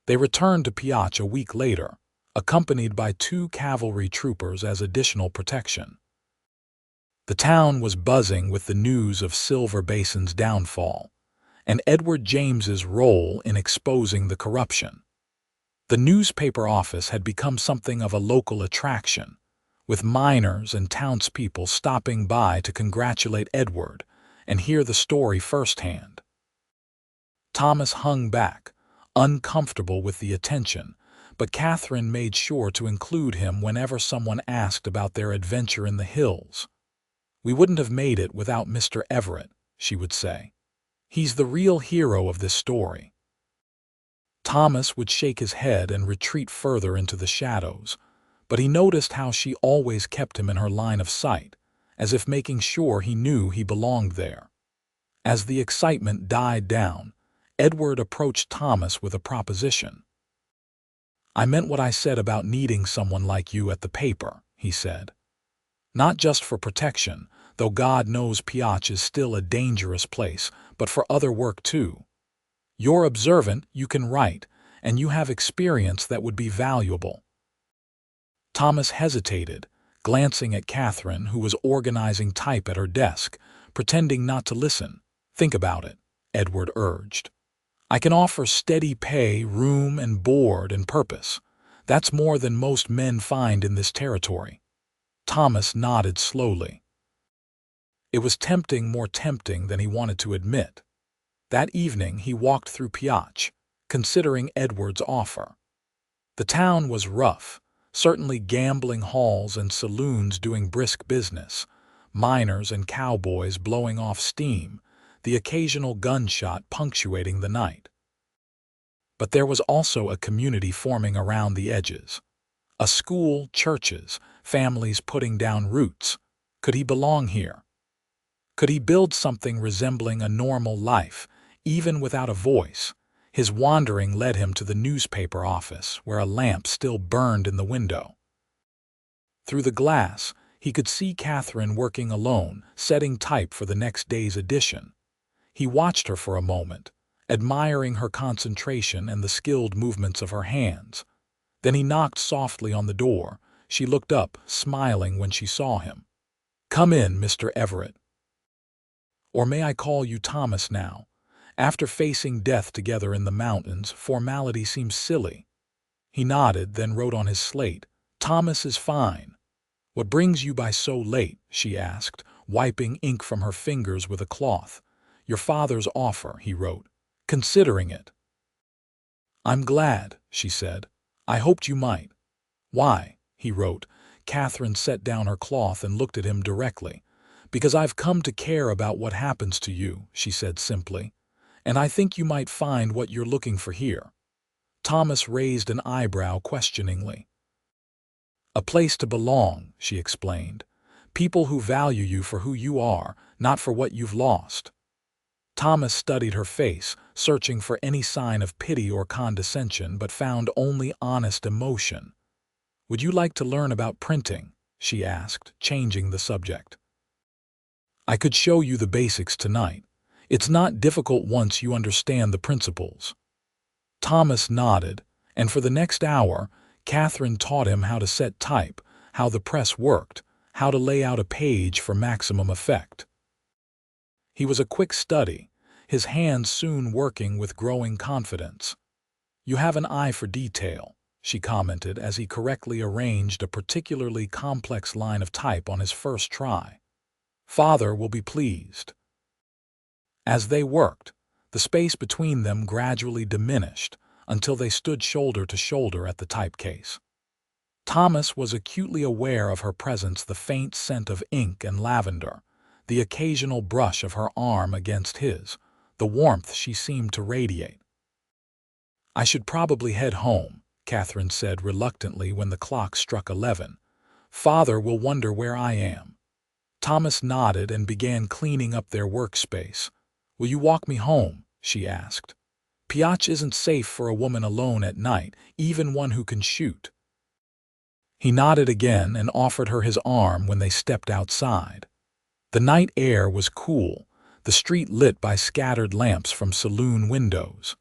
They returned to Pioche a week later, accompanied by 2 cavalry troopers as additional protection. The town was buzzing with the news of Silver Basin's downfall, and Edward James's role in exposing the corruption. The newspaper office had become something of a local attraction, with miners and townspeople stopping by to congratulate Edward and hear the story firsthand. Thomas hung back, uncomfortable with the attention, but Katherine made sure to include him whenever someone asked about their adventure in the hills. "We wouldn't have made it without Mr. Everett," she would say. "He's the real hero of this story." Thomas would shake his head and retreat further into the shadows, but he noticed how she always kept him in her line of sight, as if making sure he knew he belonged there. As the excitement died down, Edward approached Thomas with a proposition. "I meant what I said about needing someone like you at the paper," he said. "Not just for protection, though God knows Pioche is still a dangerous place, but for other work too. You're observant, you can write, and you have experience that would be valuable." Thomas hesitated, glancing at Katherine, who was organizing type at her desk, pretending not to listen. "Think about it," Edward urged. "I can offer steady pay, room and board and purpose. That's more than most men find in this territory." Thomas nodded slowly. It was tempting, more tempting than he wanted to admit. That evening he walked through Pioche, considering Edward's offer. The town was rough, certainly gambling halls and saloons doing brisk business, miners and cowboys blowing off steam, the occasional gunshot punctuating the night. But there was also a community forming around the edges. A school, churches, families putting down roots. Could he belong here? Could he build something resembling a normal life, even without a voice? His wandering led him to the newspaper office, where a lamp still burned in the window. Through the glass, he could see Katherine working alone, setting type for the next day's edition. He watched her for a moment, admiring her concentration and the skilled movements of her hands. Then he knocked softly on the door. She looked up, smiling when she saw him. "Come in, Mr. Everett. Or may I call you Thomas now? After facing death together in the mountains, formality seems silly." He nodded, then wrote on his slate, Thomas is fine. What brings you by so late? She asked, wiping ink from her fingers with a cloth. Your father's offer, he wrote. Considering it. I'm glad, she said. I hoped you might. Why? He wrote. Katherine set down her cloth and looked at him directly. Because I've come to care about what happens to you, she said simply. And I think you might find what you're looking for here. Thomas raised an eyebrow questioningly. A place to belong, she explained. People who value you for who you are, not for what you've lost. Thomas studied her face, searching for any sign of pity or condescension, but found only honest emotion. Would you like to learn about printing? She asked, changing the subject. I could show you the basics tonight. It's not difficult once you understand the principles. Thomas nodded, and for the next hour, Katherine taught him how to set type, how the press worked, how to lay out a page for maximum effect. He was a quick study, his hands soon working with growing confidence. You have an eye for detail, she commented as he correctly arranged a particularly complex line of type on his first try. Father will be pleased. As they worked, the space between them gradually diminished until they stood shoulder to shoulder at the typecase. Thomas was acutely aware of her presence, the faint scent of ink and lavender, the occasional brush of her arm against his, the warmth she seemed to radiate. I should probably head home, Katherine said reluctantly when the clock struck 11. Father will wonder where I am. Thomas nodded and began cleaning up their workspace. Will you walk me home? She asked. Pioche isn't safe for a woman alone at night, even one who can shoot. He nodded again and offered her his arm when they stepped outside. The night air was cool, the street lit by scattered lamps from saloon windows.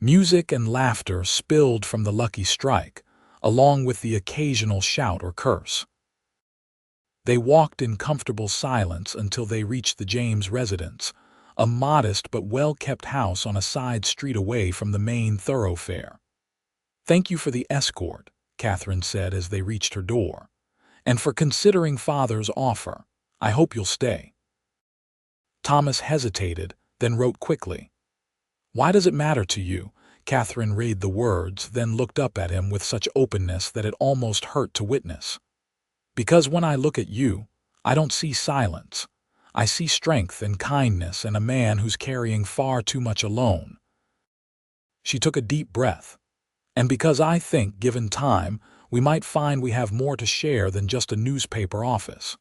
Music and laughter spilled from the Lucky Strike, along with the occasional shout or curse. They walked in comfortable silence until they reached the James residence, a modest but well-kept house on a side street away from the main thoroughfare. Thank you for the escort, Katherine said as they reached her door, and for considering Father's offer. I hope you'll stay. Thomas hesitated, then wrote quickly. Why does it matter to you? Katherine read the words, then looked up at him with such openness that it almost hurt to witness. Because when I look at you, I don't see silence. I see strength and kindness and a man who's carrying far too much alone. She took a deep breath. And because I think, given time, we might find we have more to share than just a newspaper office.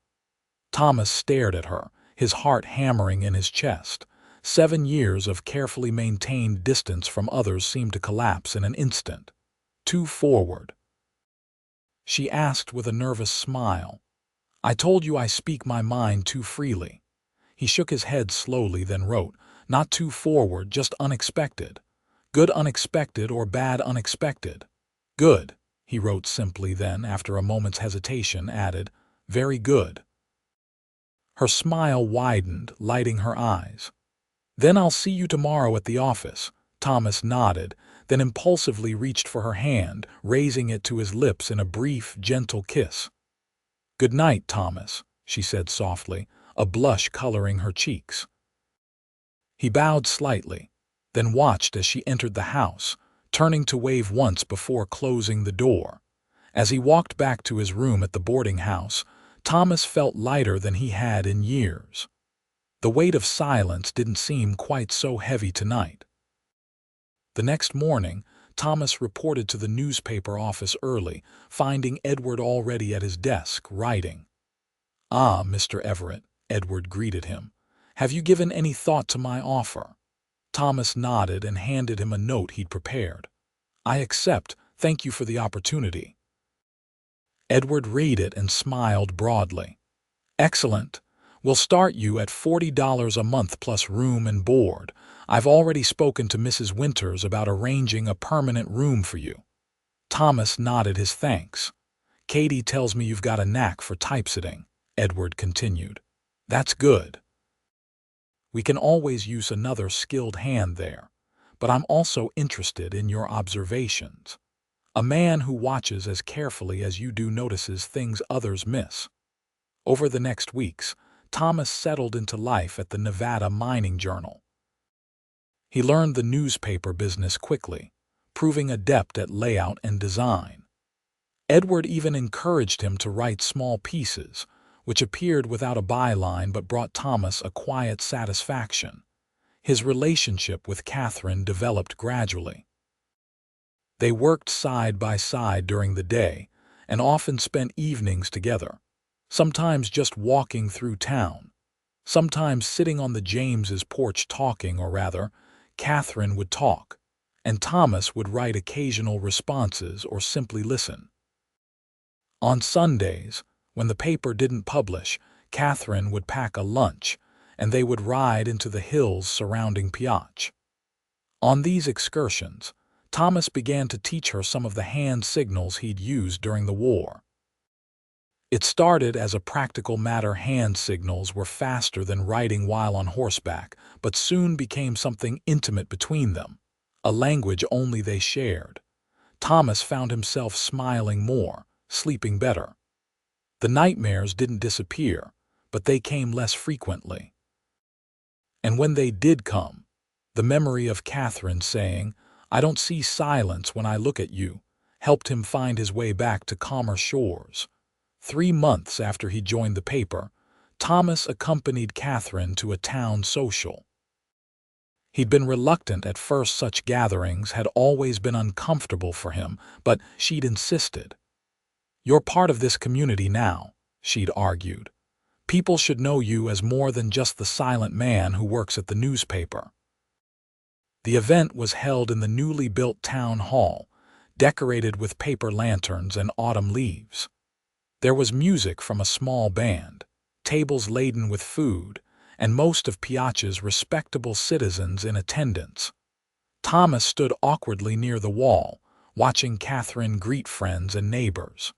Thomas stared at her, his heart hammering in his chest. 7 years of carefully maintained distance from others seemed to collapse in an instant. Too forward. She asked with a nervous smile. I told you I speak my mind too freely. He shook his head slowly, then wrote, not too forward, just unexpected. Good unexpected or bad unexpected? Good, he wrote simply, then, after a moment's hesitation, added, very good. Her smile widened, lighting her eyes. Then I'll see you tomorrow at the office. Thomas nodded, then impulsively reached for her hand, raising it to his lips in a brief, gentle kiss. Good night, Thomas, she said softly, a blush coloring her cheeks. He bowed slightly, then watched as she entered the house, turning to wave once before closing the door. As he walked back to his room at the boarding house, Thomas felt lighter than he had in years. The weight of silence didn't seem quite so heavy tonight. The next morning, Thomas reported to the newspaper office early, finding Edward already at his desk, writing. Ah, Mr. Everett, Edward greeted him. Have you given any thought to my offer? Thomas nodded and handed him a note he'd prepared. I accept. Thank you for the opportunity. Edward read it and smiled broadly. Excellent. We'll start you at $40 a month plus room and board. I've already spoken to Mrs. Winters about arranging a permanent room for you. Thomas nodded his thanks. Katie tells me you've got a knack for typesetting, Edward continued. That's good. We can always use another skilled hand there, but I'm also interested in your observations. A man who watches as carefully as you do notices things others miss. Over the next weeks, Thomas settled into life at the Nevada Mining Journal. He learned the newspaper business quickly, proving adept at layout and design. Edward even encouraged him to write small pieces, which appeared without a byline but brought Thomas a quiet satisfaction. His relationship with Katherine developed gradually. They worked side by side during the day and often spent evenings together, sometimes just walking through town, sometimes sitting on the James's porch talking, or rather, Katherine would talk, and Thomas would write occasional responses or simply listen. On Sundays, when the paper didn't publish, Katherine would pack a lunch, and they would ride into the hills surrounding Pioche. On these excursions, Thomas began to teach her some of the hand signals he'd used during the war. It started as a practical matter. Hand signals were faster than writing while on horseback, but soon became something intimate between them, a language only they shared. Thomas found himself smiling more, sleeping better. The nightmares didn't disappear, but they came less frequently. And when they did come, the memory of Katherine saying, "I don't see silence when I look at you," helped him find his way back to calmer shores. 3 months after he joined the paper, Thomas accompanied Katherine to a town social. He'd been reluctant at first. Such gatherings had always been uncomfortable for him, but she'd insisted. "You're part of this community now," she'd argued. "People should know you as more than just the silent man who works at the newspaper." The event was held in the newly built town hall, decorated with paper lanterns and autumn leaves. There was music from a small band, tables laden with food, and most of Pioche's respectable citizens in attendance. Thomas stood awkwardly near the wall, watching Katherine greet friends and neighbors.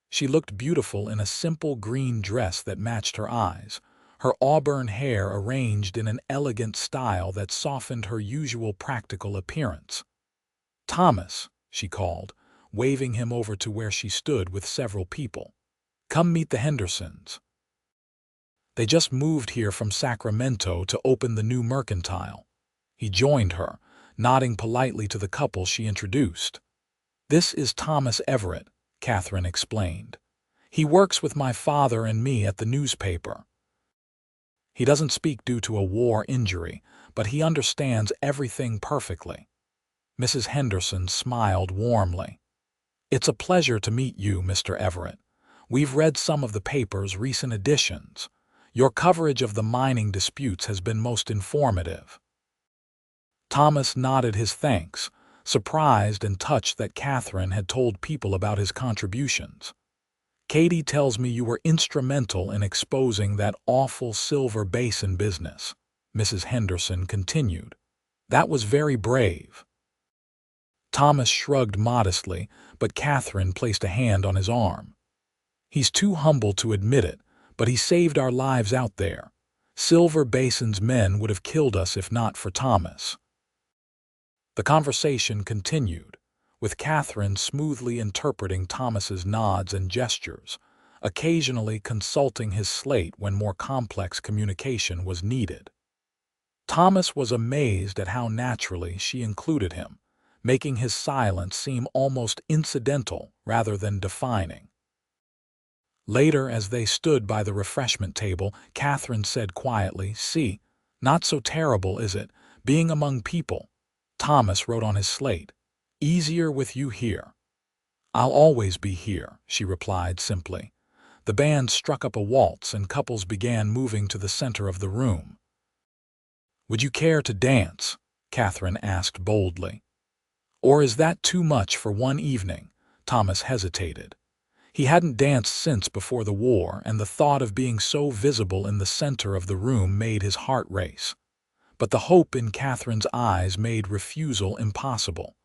She looked beautiful in a simple green dress that matched her eyes, her auburn hair arranged in an elegant style that softened her usual practical appearance. "Thomas," she called, waving him over to where she stood with several people. "Come meet the Hendersons. They just moved here from Sacramento to open the new mercantile." He joined her, nodding politely to the couple she introduced. "This is Thomas Everett," Katherine explained. "He works with my father and me at the newspaper. He doesn't speak due to a war injury, but he understands everything perfectly." Mrs. Henderson smiled warmly. "It's a pleasure to meet you, Mr. Everett. We've read some of the paper's recent editions. Your coverage of the mining disputes has been most informative." Thomas nodded his thanks, surprised and touched that Katherine had told people about his contributions. "Katie tells me you were instrumental in exposing that awful Silver Basin business," Mrs. Henderson continued. "That was very brave." Thomas shrugged modestly, but Katherine placed a hand on his arm. "He's too humble to admit it, but he saved our lives out there. Silver Basin's men would have killed us if not for Thomas." The conversation continued, with Katherine smoothly interpreting Thomas's nods and gestures, occasionally consulting his slate when more complex communication was needed. Thomas was amazed at how naturally she included him, making his silence seem almost incidental rather than defining. Later, as they stood by the refreshment table, Katherine said quietly, "See, not so terrible, is it, being among people?" Thomas wrote on his slate, "Easier with you here." "I'll always be here," she replied simply. The band struck up a waltz and couples began moving to the center of the room. "Would you care to dance?" Katherine asked boldly. "Or is that too much for one evening?" Thomas hesitated. He hadn't danced since before the war, and the thought of being so visible in the center of the room made his heart race. But the hope in Katherine's eyes made refusal impossible.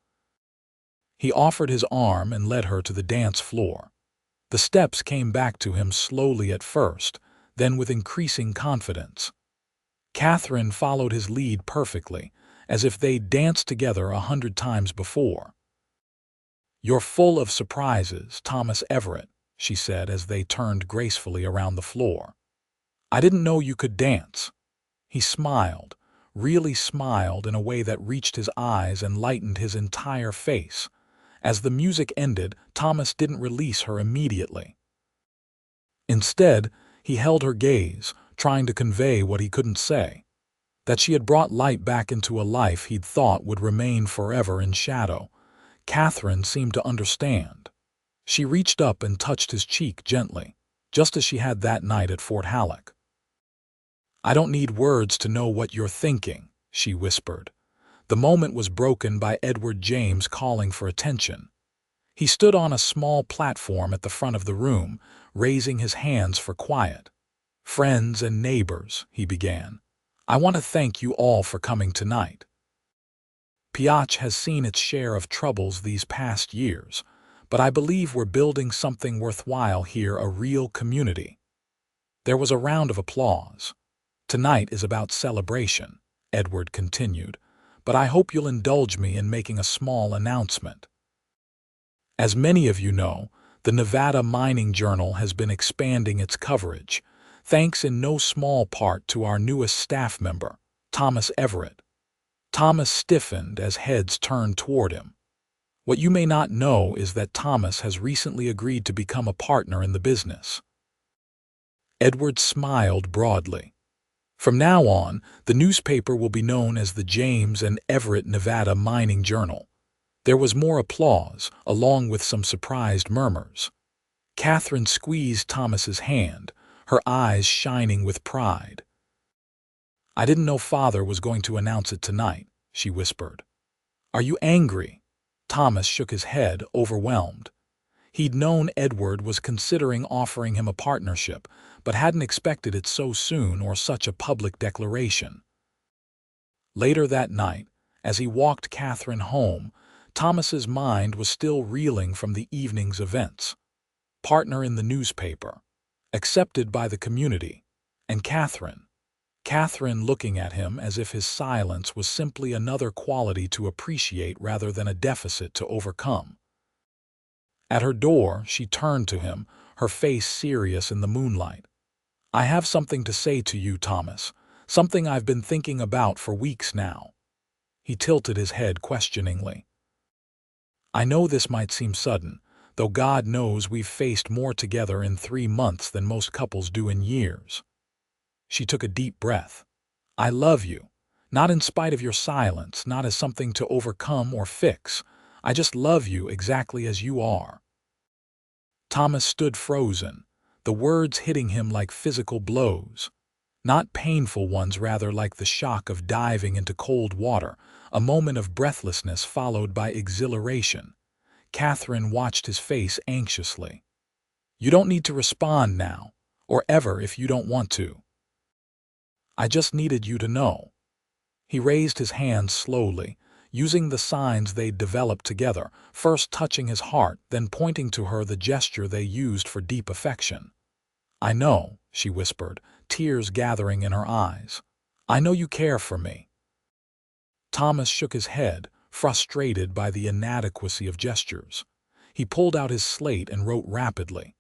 He offered his arm and led her to the dance floor. The steps came back to him slowly at first, then with increasing confidence. Katherine followed his lead perfectly, as if they'd danced together 100 times before. "You're full of surprises, Thomas Everett," she said as they turned gracefully around the floor. "I didn't know you could dance." He smiled, really smiled in a way that reached his eyes and lightened his entire face. As the music ended, Thomas didn't release her immediately. Instead, he held her gaze, trying to convey what he couldn't say. That she had brought light back into a life he'd thought would remain forever in shadow. Katherine seemed to understand. She reached up and touched his cheek gently, just as she had that night at Fort Halleck. "I don't need words to know what you're thinking," she whispered. The moment was broken by Edward James calling for attention. He stood on a small platform at the front of the room, raising his hands for quiet. "Friends and neighbors," he began, "I want to thank you all for coming tonight. Pioche has seen its share of troubles these past years, but I believe we're building something worthwhile here, a real community." There was a round of applause. "Tonight is about celebration," Edward continued, "but I hope you'll indulge me in making a small announcement. As many of you know, the Nevada Mining Journal has been expanding its coverage, thanks in no small part to our newest staff member, Thomas Everett." Thomas stiffened as heads turned toward him. "What you may not know is that Thomas has recently agreed to become a partner in the business." Edward smiled broadly. "From now on, the newspaper will be known as the James and Everett Nevada Mining Journal." There was more applause, along with some surprised murmurs. Katherine squeezed Thomas's hand, her eyes shining with pride. "I didn't know Father was going to announce it tonight," she whispered. "Are you angry?" Thomas shook his head, overwhelmed. He'd known Edward was considering offering him a partnership, but hadn't expected it so soon or such a public declaration. Later that night, as he walked Katherine home, Thomas's mind was still reeling from the evening's events. Partner in the newspaper, accepted by the community, and Katherine looking at him as if his silence was simply another quality to appreciate rather than a deficit to overcome. At her door, she turned to him, her face serious in the moonlight. "I have something to say to you, Thomas, something I've been thinking about for weeks now." He tilted his head questioningly. "I know this might seem sudden, though God knows we've faced more together in 3 months than most couples do in years." She took a deep breath. "I love you, not in spite of your silence, not as something to overcome or fix. I just love you exactly as you are." Thomas stood frozen, the words hitting him like physical blows. Not painful ones, rather like the shock of diving into cold water, a moment of breathlessness followed by exhilaration. Katherine watched his face anxiously. "You don't need to respond now, or ever if you don't want to. I just needed you to know." He raised his hands slowly, using the signs they'd developed together, first touching his heart, then pointing to her, the gesture they used for deep affection. "I know," she whispered, tears gathering in her eyes. "I know you care for me." Thomas shook his head, frustrated by the inadequacy of gestures. He pulled out his slate and wrote rapidly.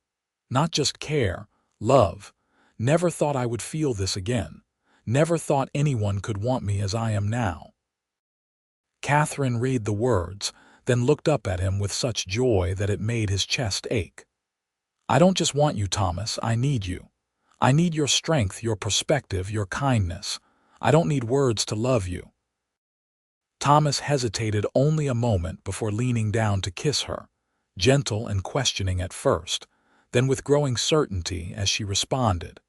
"Not just care, love. Never thought I would feel this again. Never thought anyone could want me as I am now." Katherine read the words, then looked up at him with such joy that it made his chest ache. "I don't just want you, Thomas, I need you. I need your strength, your perspective, your kindness. I don't need words to love you." Thomas hesitated only a moment before leaning down to kiss her, gentle and questioning at first, then with growing certainty as she responded.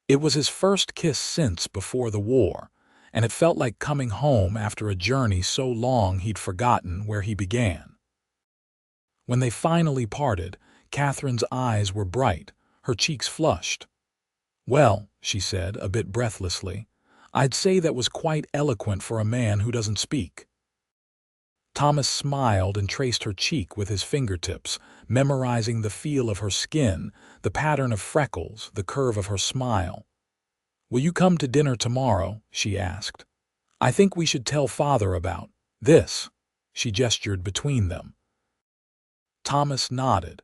It was his first kiss since before the war, and it felt like coming home after a journey so long he'd forgotten where he began. When they finally parted, Katherine's eyes were bright, her cheeks flushed. "Well," she said, a bit breathlessly, "I'd say that was quite eloquent for a man who doesn't speak." Thomas smiled and traced her cheek with his fingertips, memorizing the feel of her skin, the pattern of freckles, the curve of her smile. "Will you come to dinner tomorrow?" she asked. "I think we should tell Father about this." She gestured between them. Thomas nodded,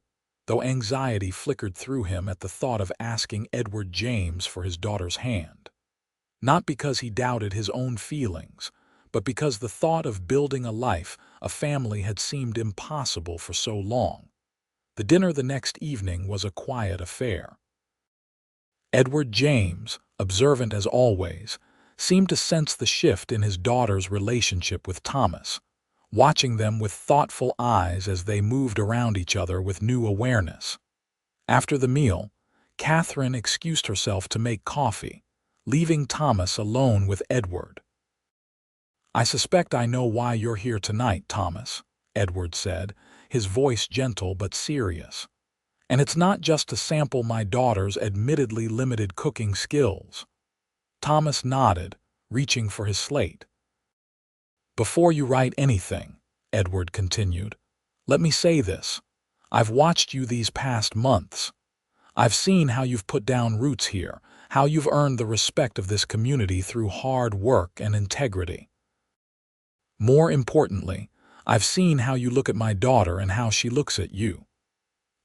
though anxiety flickered through him at the thought of asking Edward James for his daughter's hand. Not because he doubted his own feelings, but because the thought of building a life, a family, had seemed impossible for so long. The dinner the next evening was a quiet affair. Edward James, observant as always, seemed to sense the shift in his daughter's relationship with Thomas, watching them with thoughtful eyes as they moved around each other with new awareness. After the meal, Katherine excused herself to make coffee, leaving Thomas alone with Edward. "I suspect I know why you're here tonight, Thomas," Edward said, his voice gentle but serious. "And it's not just to sample my daughter's admittedly limited cooking skills." Thomas nodded, reaching for his slate. "Before you write anything," Edward continued, "let me say this. I've watched you these past months. I've seen how you've put down roots here, how you've earned the respect of this community through hard work and integrity. More importantly, I've seen how you look at my daughter and how she looks at you."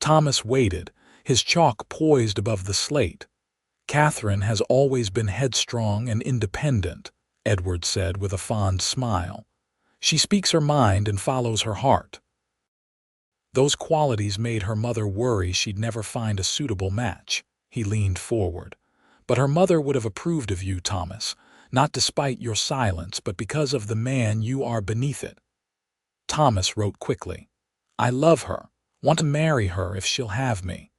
Thomas waited, his chalk poised above the slate. "Katherine has always been headstrong and independent," Edward said with a fond smile. "She speaks her mind and follows her heart." Those qualities made her mother worry she'd never find a suitable match. He leaned forward. "But her mother would have approved of you, Thomas, not despite your silence, but because of the man you are beneath it." Thomas wrote quickly, "I love her, want to marry her if she'll have me."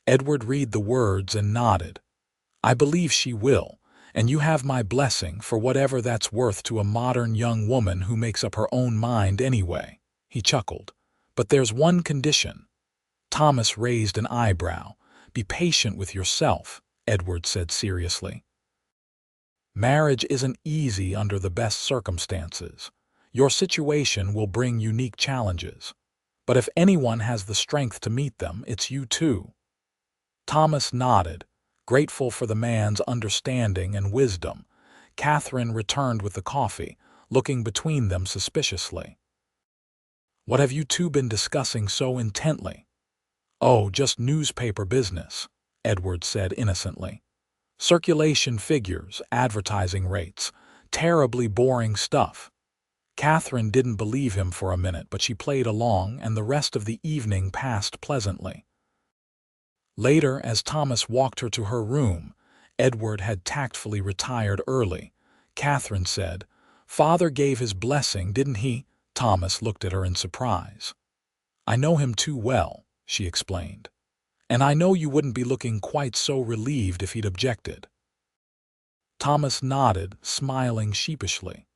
Edward read the words and nodded. "I believe she will, and you have my blessing for whatever that's worth to a modern young woman who makes up her own mind anyway." He chuckled. "But there's one condition." Thomas raised an eyebrow. "Be patient with yourself," Edward said seriously. "Marriage isn't easy under the best circumstances. Your situation will bring unique challenges. But if anyone has the strength to meet them, it's you too." Thomas nodded, grateful for the man's understanding and wisdom. Katherine returned with the coffee, looking between them suspiciously. "What have you two been discussing so intently?" "Oh, just newspaper business," Edward said innocently. "Circulation figures, advertising rates, terribly boring stuff." Katherine didn't believe him for a minute, but she played along, and the rest of the evening passed pleasantly. Later, as Thomas walked her to her room, Edward had tactfully retired early. Katherine said, "Father gave his blessing, didn't he?" Thomas looked at her in surprise. "I know him too well," she explained. "And I know you wouldn't be looking quite so relieved if he'd objected." Thomas nodded, smiling sheepishly.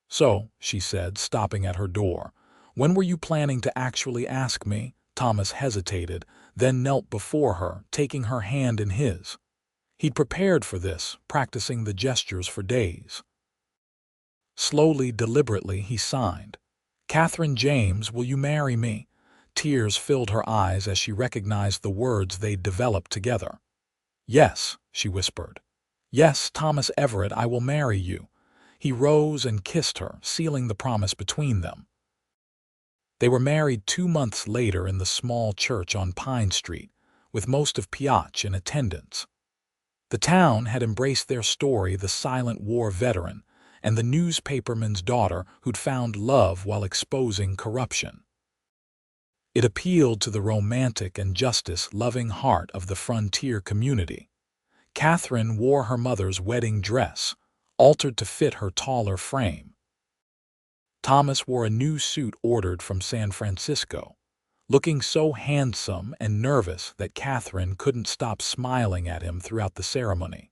"So," she said, stopping at her door, "when were you planning to actually ask me?" Thomas hesitated, then knelt before her, taking her hand in his. He'd prepared for this, practicing the gestures for days. Slowly, deliberately, he signed, "Katherine James, will you marry me?" Tears filled her eyes as she recognized the words they'd developed together. "Yes," she whispered. "Yes, Thomas Everett, I will marry you." He rose and kissed her, sealing the promise between them. They were married 2 months later in the small church on Pine Street, with most of Pioche in attendance. The town had embraced their story, the silent war veteran, and the newspaperman's daughter who'd found love while exposing corruption. It appealed to the romantic and justice-loving heart of the frontier community. Katherine wore her mother's wedding dress, altered to fit her taller frame. Thomas wore a new suit ordered from San Francisco, looking so handsome and nervous that Katherine couldn't stop smiling at him throughout the ceremony.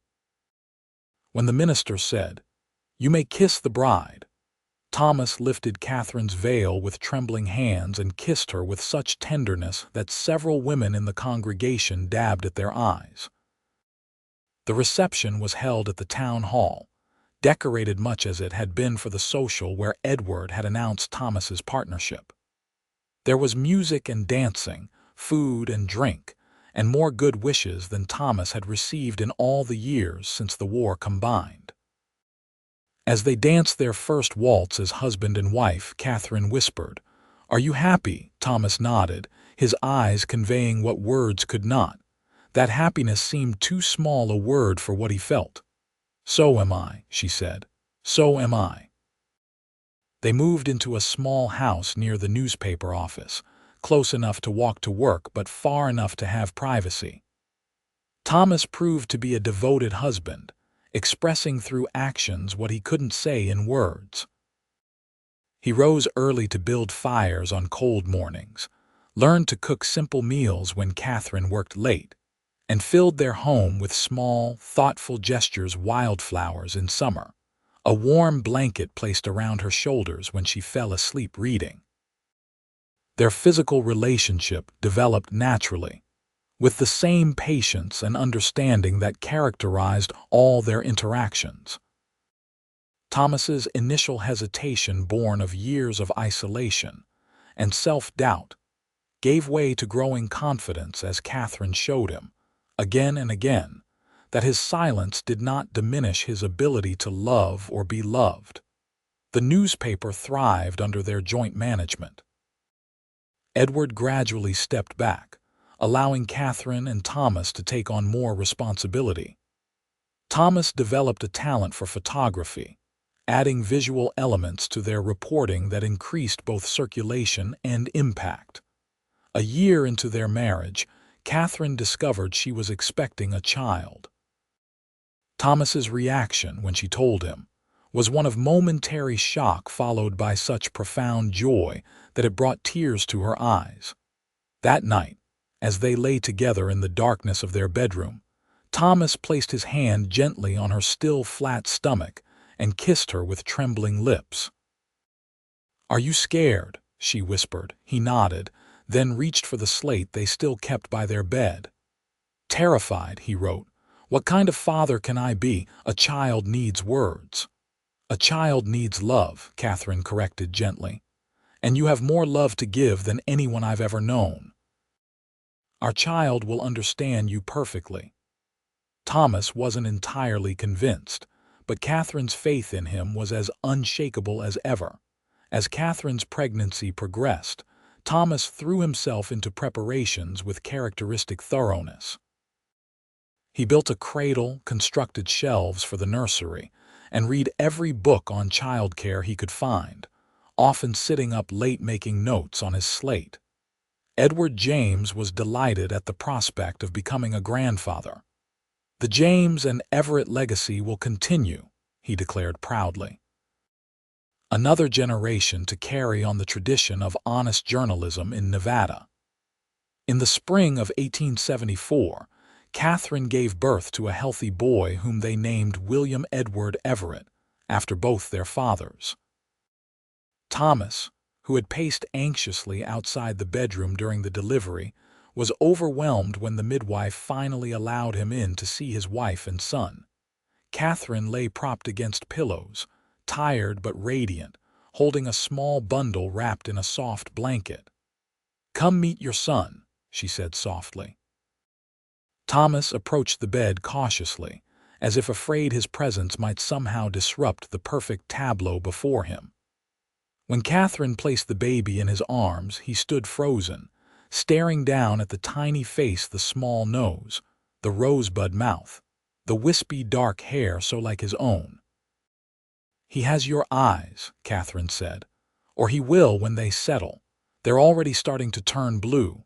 When the minister said, "You may kiss the bride," Thomas lifted Katherine's veil with trembling hands and kissed her with such tenderness that several women in the congregation dabbed at their eyes. The reception was held at the town hall, decorated much as it had been for the social where Edward had announced Thomas's partnership. There was music and dancing, food and drink, and more good wishes than Thomas had received in all the years since the war combined. As they danced their first waltz as husband and wife, Katherine whispered, "Are you happy?" Thomas nodded, his eyes conveying what words could not. That happiness seemed too small a word for what he felt. "So am I," she said. "So am I." They moved into a small house near the newspaper office, close enough to walk to work but far enough to have privacy. Thomas proved to be a devoted husband, expressing through actions what he couldn't say in words. He rose early to build fires on cold mornings, learned to cook simple meals when Katherine worked late, and filled their home with small, thoughtful gestures: wildflowers in summer, a warm blanket placed around her shoulders when she fell asleep reading. Their physical relationship developed naturally, with the same patience and understanding that characterized all their interactions. Thomas's initial hesitation, born of years of isolation and self-doubt, gave way to growing confidence as Katherine showed him, again and again, that his silence did not diminish his ability to love or be loved. The newspaper thrived under their joint management. Edward gradually stepped back, allowing Katherine and Thomas to take on more responsibility. Thomas developed a talent for photography, adding visual elements to their reporting that increased both circulation and impact. A year into their marriage, Katherine discovered she was expecting a child. Thomas's reaction when she told him was one of momentary shock followed by such profound joy that it brought tears to her eyes. That night, as they lay together in the darkness of their bedroom, Thomas placed his hand gently on her still flat stomach and kissed her with trembling lips. "Are you scared?" she whispered. He nodded, then reached for the slate they still kept by their bed. "Terrified," he wrote. "What kind of father can I be? A child needs words." "A child needs love," Katherine corrected gently. "And you have more love to give than anyone I've ever known. Our child will understand you perfectly." Thomas wasn't entirely convinced, but Katherine's faith in him was as unshakable as ever. As Katherine's pregnancy progressed, Thomas threw himself into preparations with characteristic thoroughness. He built a cradle, constructed shelves for the nursery, and read every book on childcare he could find, often sitting up late making notes on his slate. Edward James was delighted at the prospect of becoming a grandfather. "The James and Everett legacy will continue," he declared proudly. Another generation to carry on the tradition of honest journalism in Nevada. In the spring of 1874, Katherine gave birth to a healthy boy whom they named William Edward Everett, after both their fathers. Thomas, who had paced anxiously outside the bedroom during the delivery, was overwhelmed when the midwife finally allowed him in to see his wife and son. Katherine lay propped against pillows, tired but radiant, holding a small bundle wrapped in a soft blanket. "Come meet your son," she said softly. Thomas approached the bed cautiously, as if afraid his presence might somehow disrupt the perfect tableau before him. When Katherine placed the baby in his arms, he stood frozen, staring down at the tiny face, the small nose, the rosebud mouth, the wispy dark hair so like his own. "He has your eyes," Katherine said, "or he will when they settle. They're already starting to turn blue."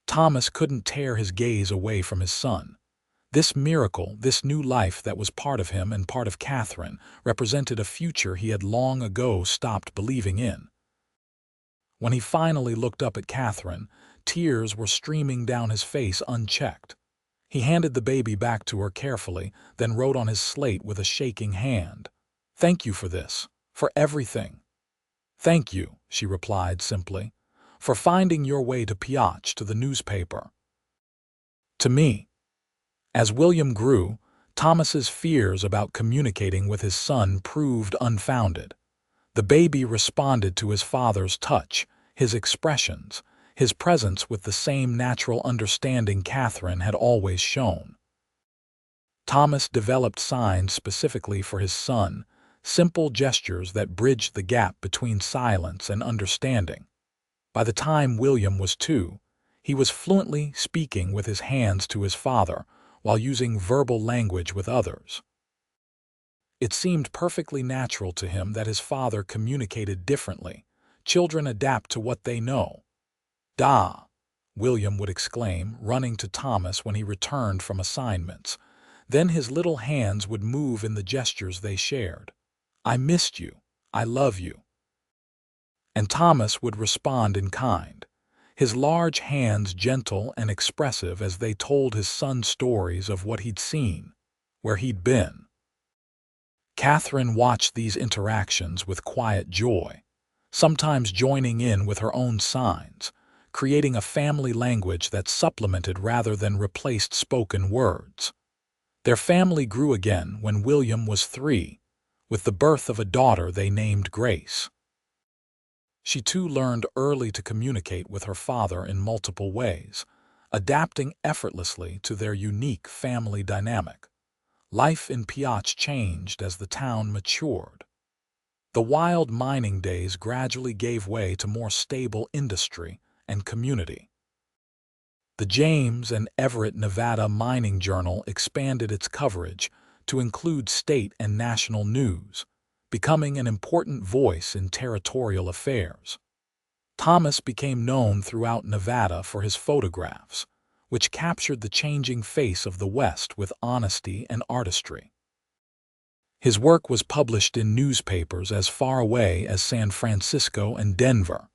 Thomas couldn't tear his gaze away from his son. This miracle, this new life that was part of him and part of Katherine, represented a future he had long ago stopped believing in. When he finally looked up at Katherine, tears were streaming down his face unchecked. He handed the baby back to her carefully, then wrote on his slate with a shaking hand, "Thank you for this, for everything." "Thank you," she replied simply, "for finding your way to Pioche, to the newspaper, to me." As William grew, Thomas's fears about communicating with his son proved unfounded. The baby responded to his father's touch, his expressions, his presence with the same natural understanding Katherine had always shown. Thomas developed signs specifically for his son, simple gestures that bridged the gap between silence and understanding. By the time William was 2, he was fluently speaking with his hands to his father while using verbal language with others. It seemed perfectly natural to him that his father communicated differently. Children adapt to what they know. "Da!" William would exclaim, running to Thomas when he returned from assignments. Then his little hands would move in the gestures they shared. "I missed you. I love you." And Thomas would respond in kind, his large hands gentle and expressive as they told his son stories of what he'd seen, where he'd been. Katherine watched these interactions with quiet joy, sometimes joining in with her own signs, creating a family language that supplemented rather than replaced spoken words. Their family grew again when William was 3, with the birth of a daughter they named Grace. She too learned early to communicate with her father in multiple ways, adapting effortlessly to their unique family dynamic. Life in Pioche changed as the town matured. The wild mining days gradually gave way to more stable industry and community. The James and Everett, Nevada Mining Journal expanded its coverage to include state and national news, becoming an important voice in territorial affairs. Thomas became known throughout Nevada for his photographs, which captured the changing face of the West with honesty and artistry. His work was published in newspapers as far away as San Francisco and Denver.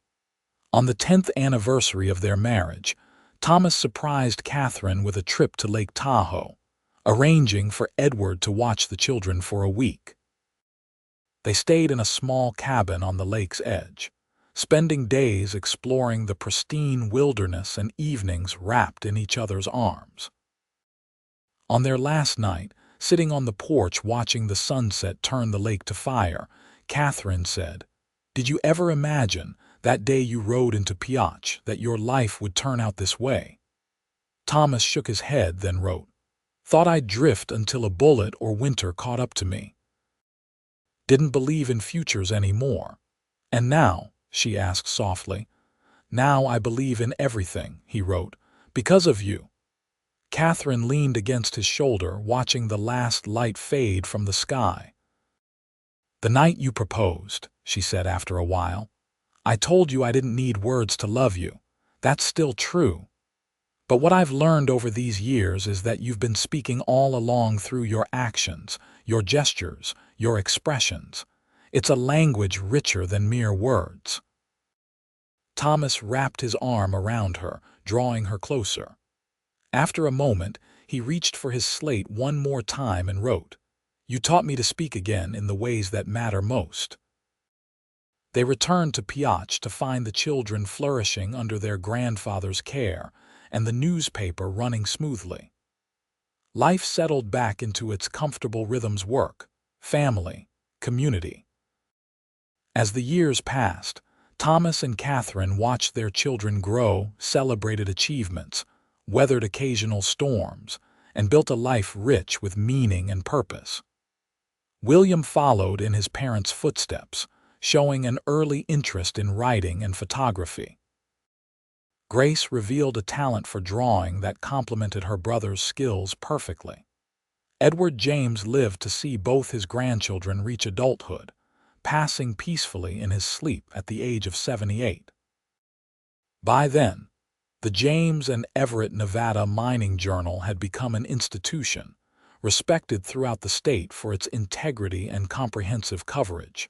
On the 10th anniversary of their marriage, Thomas surprised Katherine with a trip to Lake Tahoe, arranging for Edward to watch the children for a week. They stayed in a small cabin on the lake's edge, spending days exploring the pristine wilderness and evenings wrapped in each other's arms. On their last night, sitting on the porch watching the sunset turn the lake to fire, Katherine said, "Did you ever imagine, that day you rode into Pioche, that your life would turn out this way?" Thomas shook his head, then wrote, "Thought I'd drift until a bullet or winter caught up to me. Didn't believe in futures anymore. And now," she asked softly, "now I believe in everything," he wrote, "because of you." Katherine leaned against his shoulder, watching the last light fade from the sky. "The night you proposed," she said after a while, "I told you I didn't need words to love you. That's still true. But what I've learned over these years is that you've been speaking all along through your actions, your gestures, your expressions. It's a language richer than mere words." Thomas wrapped his arm around her, drawing her closer. After a moment, he reached for his slate one more time and wrote, "You taught me to speak again in the ways that matter most." They returned to Pioche to find the children flourishing under their grandfather's care and the newspaper running smoothly. Life settled back into its comfortable rhythms: work, family, community. As the years passed, Thomas and Katherine watched their children grow, celebrated achievements, weathered occasional storms, and built a life rich with meaning and purpose. William followed in his parents' footsteps, showing an early interest in writing and photography. Grace revealed a talent for drawing that complemented her brother's skills perfectly. Edward James lived to see both his grandchildren reach adulthood, passing peacefully in his sleep at the age of 78. By then, the James and Everett, Nevada Mining Journal had become an institution, respected throughout the state for its integrity and comprehensive coverage.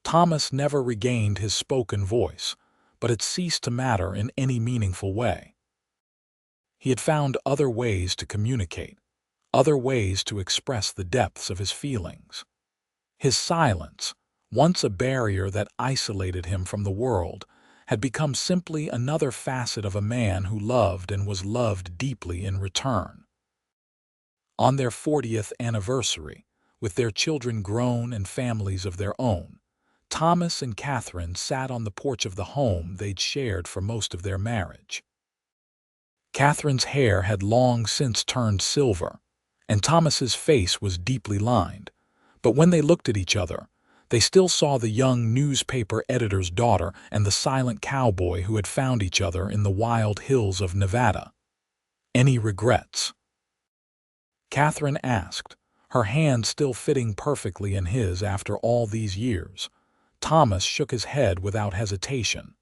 Thomas never regained his spoken voice, but it ceased to matter in any meaningful way. He had found other ways to communicate, other ways to express the depths of his feelings. His silence, once a barrier that isolated him from the world, had become simply another facet of a man who loved and was loved deeply in return. On their 40th anniversary, with their children grown and families of their own, Thomas and Katherine sat on the porch of the home they'd shared for most of their marriage. Katherine's hair had long since turned silver, and Thomas's face was deeply lined, but when they looked at each other, They still saw the young newspaper editor's daughter and the silent cowboy who had found each other in the wild hills of Nevada. "Any regrets?" Katherine asked, her hand still fitting perfectly in his after all these years. Thomas shook his head without hesitation.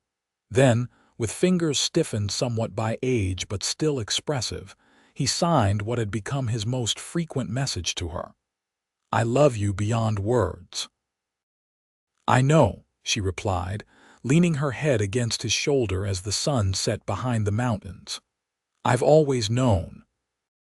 Then, with fingers stiffened somewhat by age but still expressive, he signed what had become his most frequent message to her. "I love you beyond words." "I know," she replied, leaning her head against his shoulder as the sun set behind the mountains. "I've always known.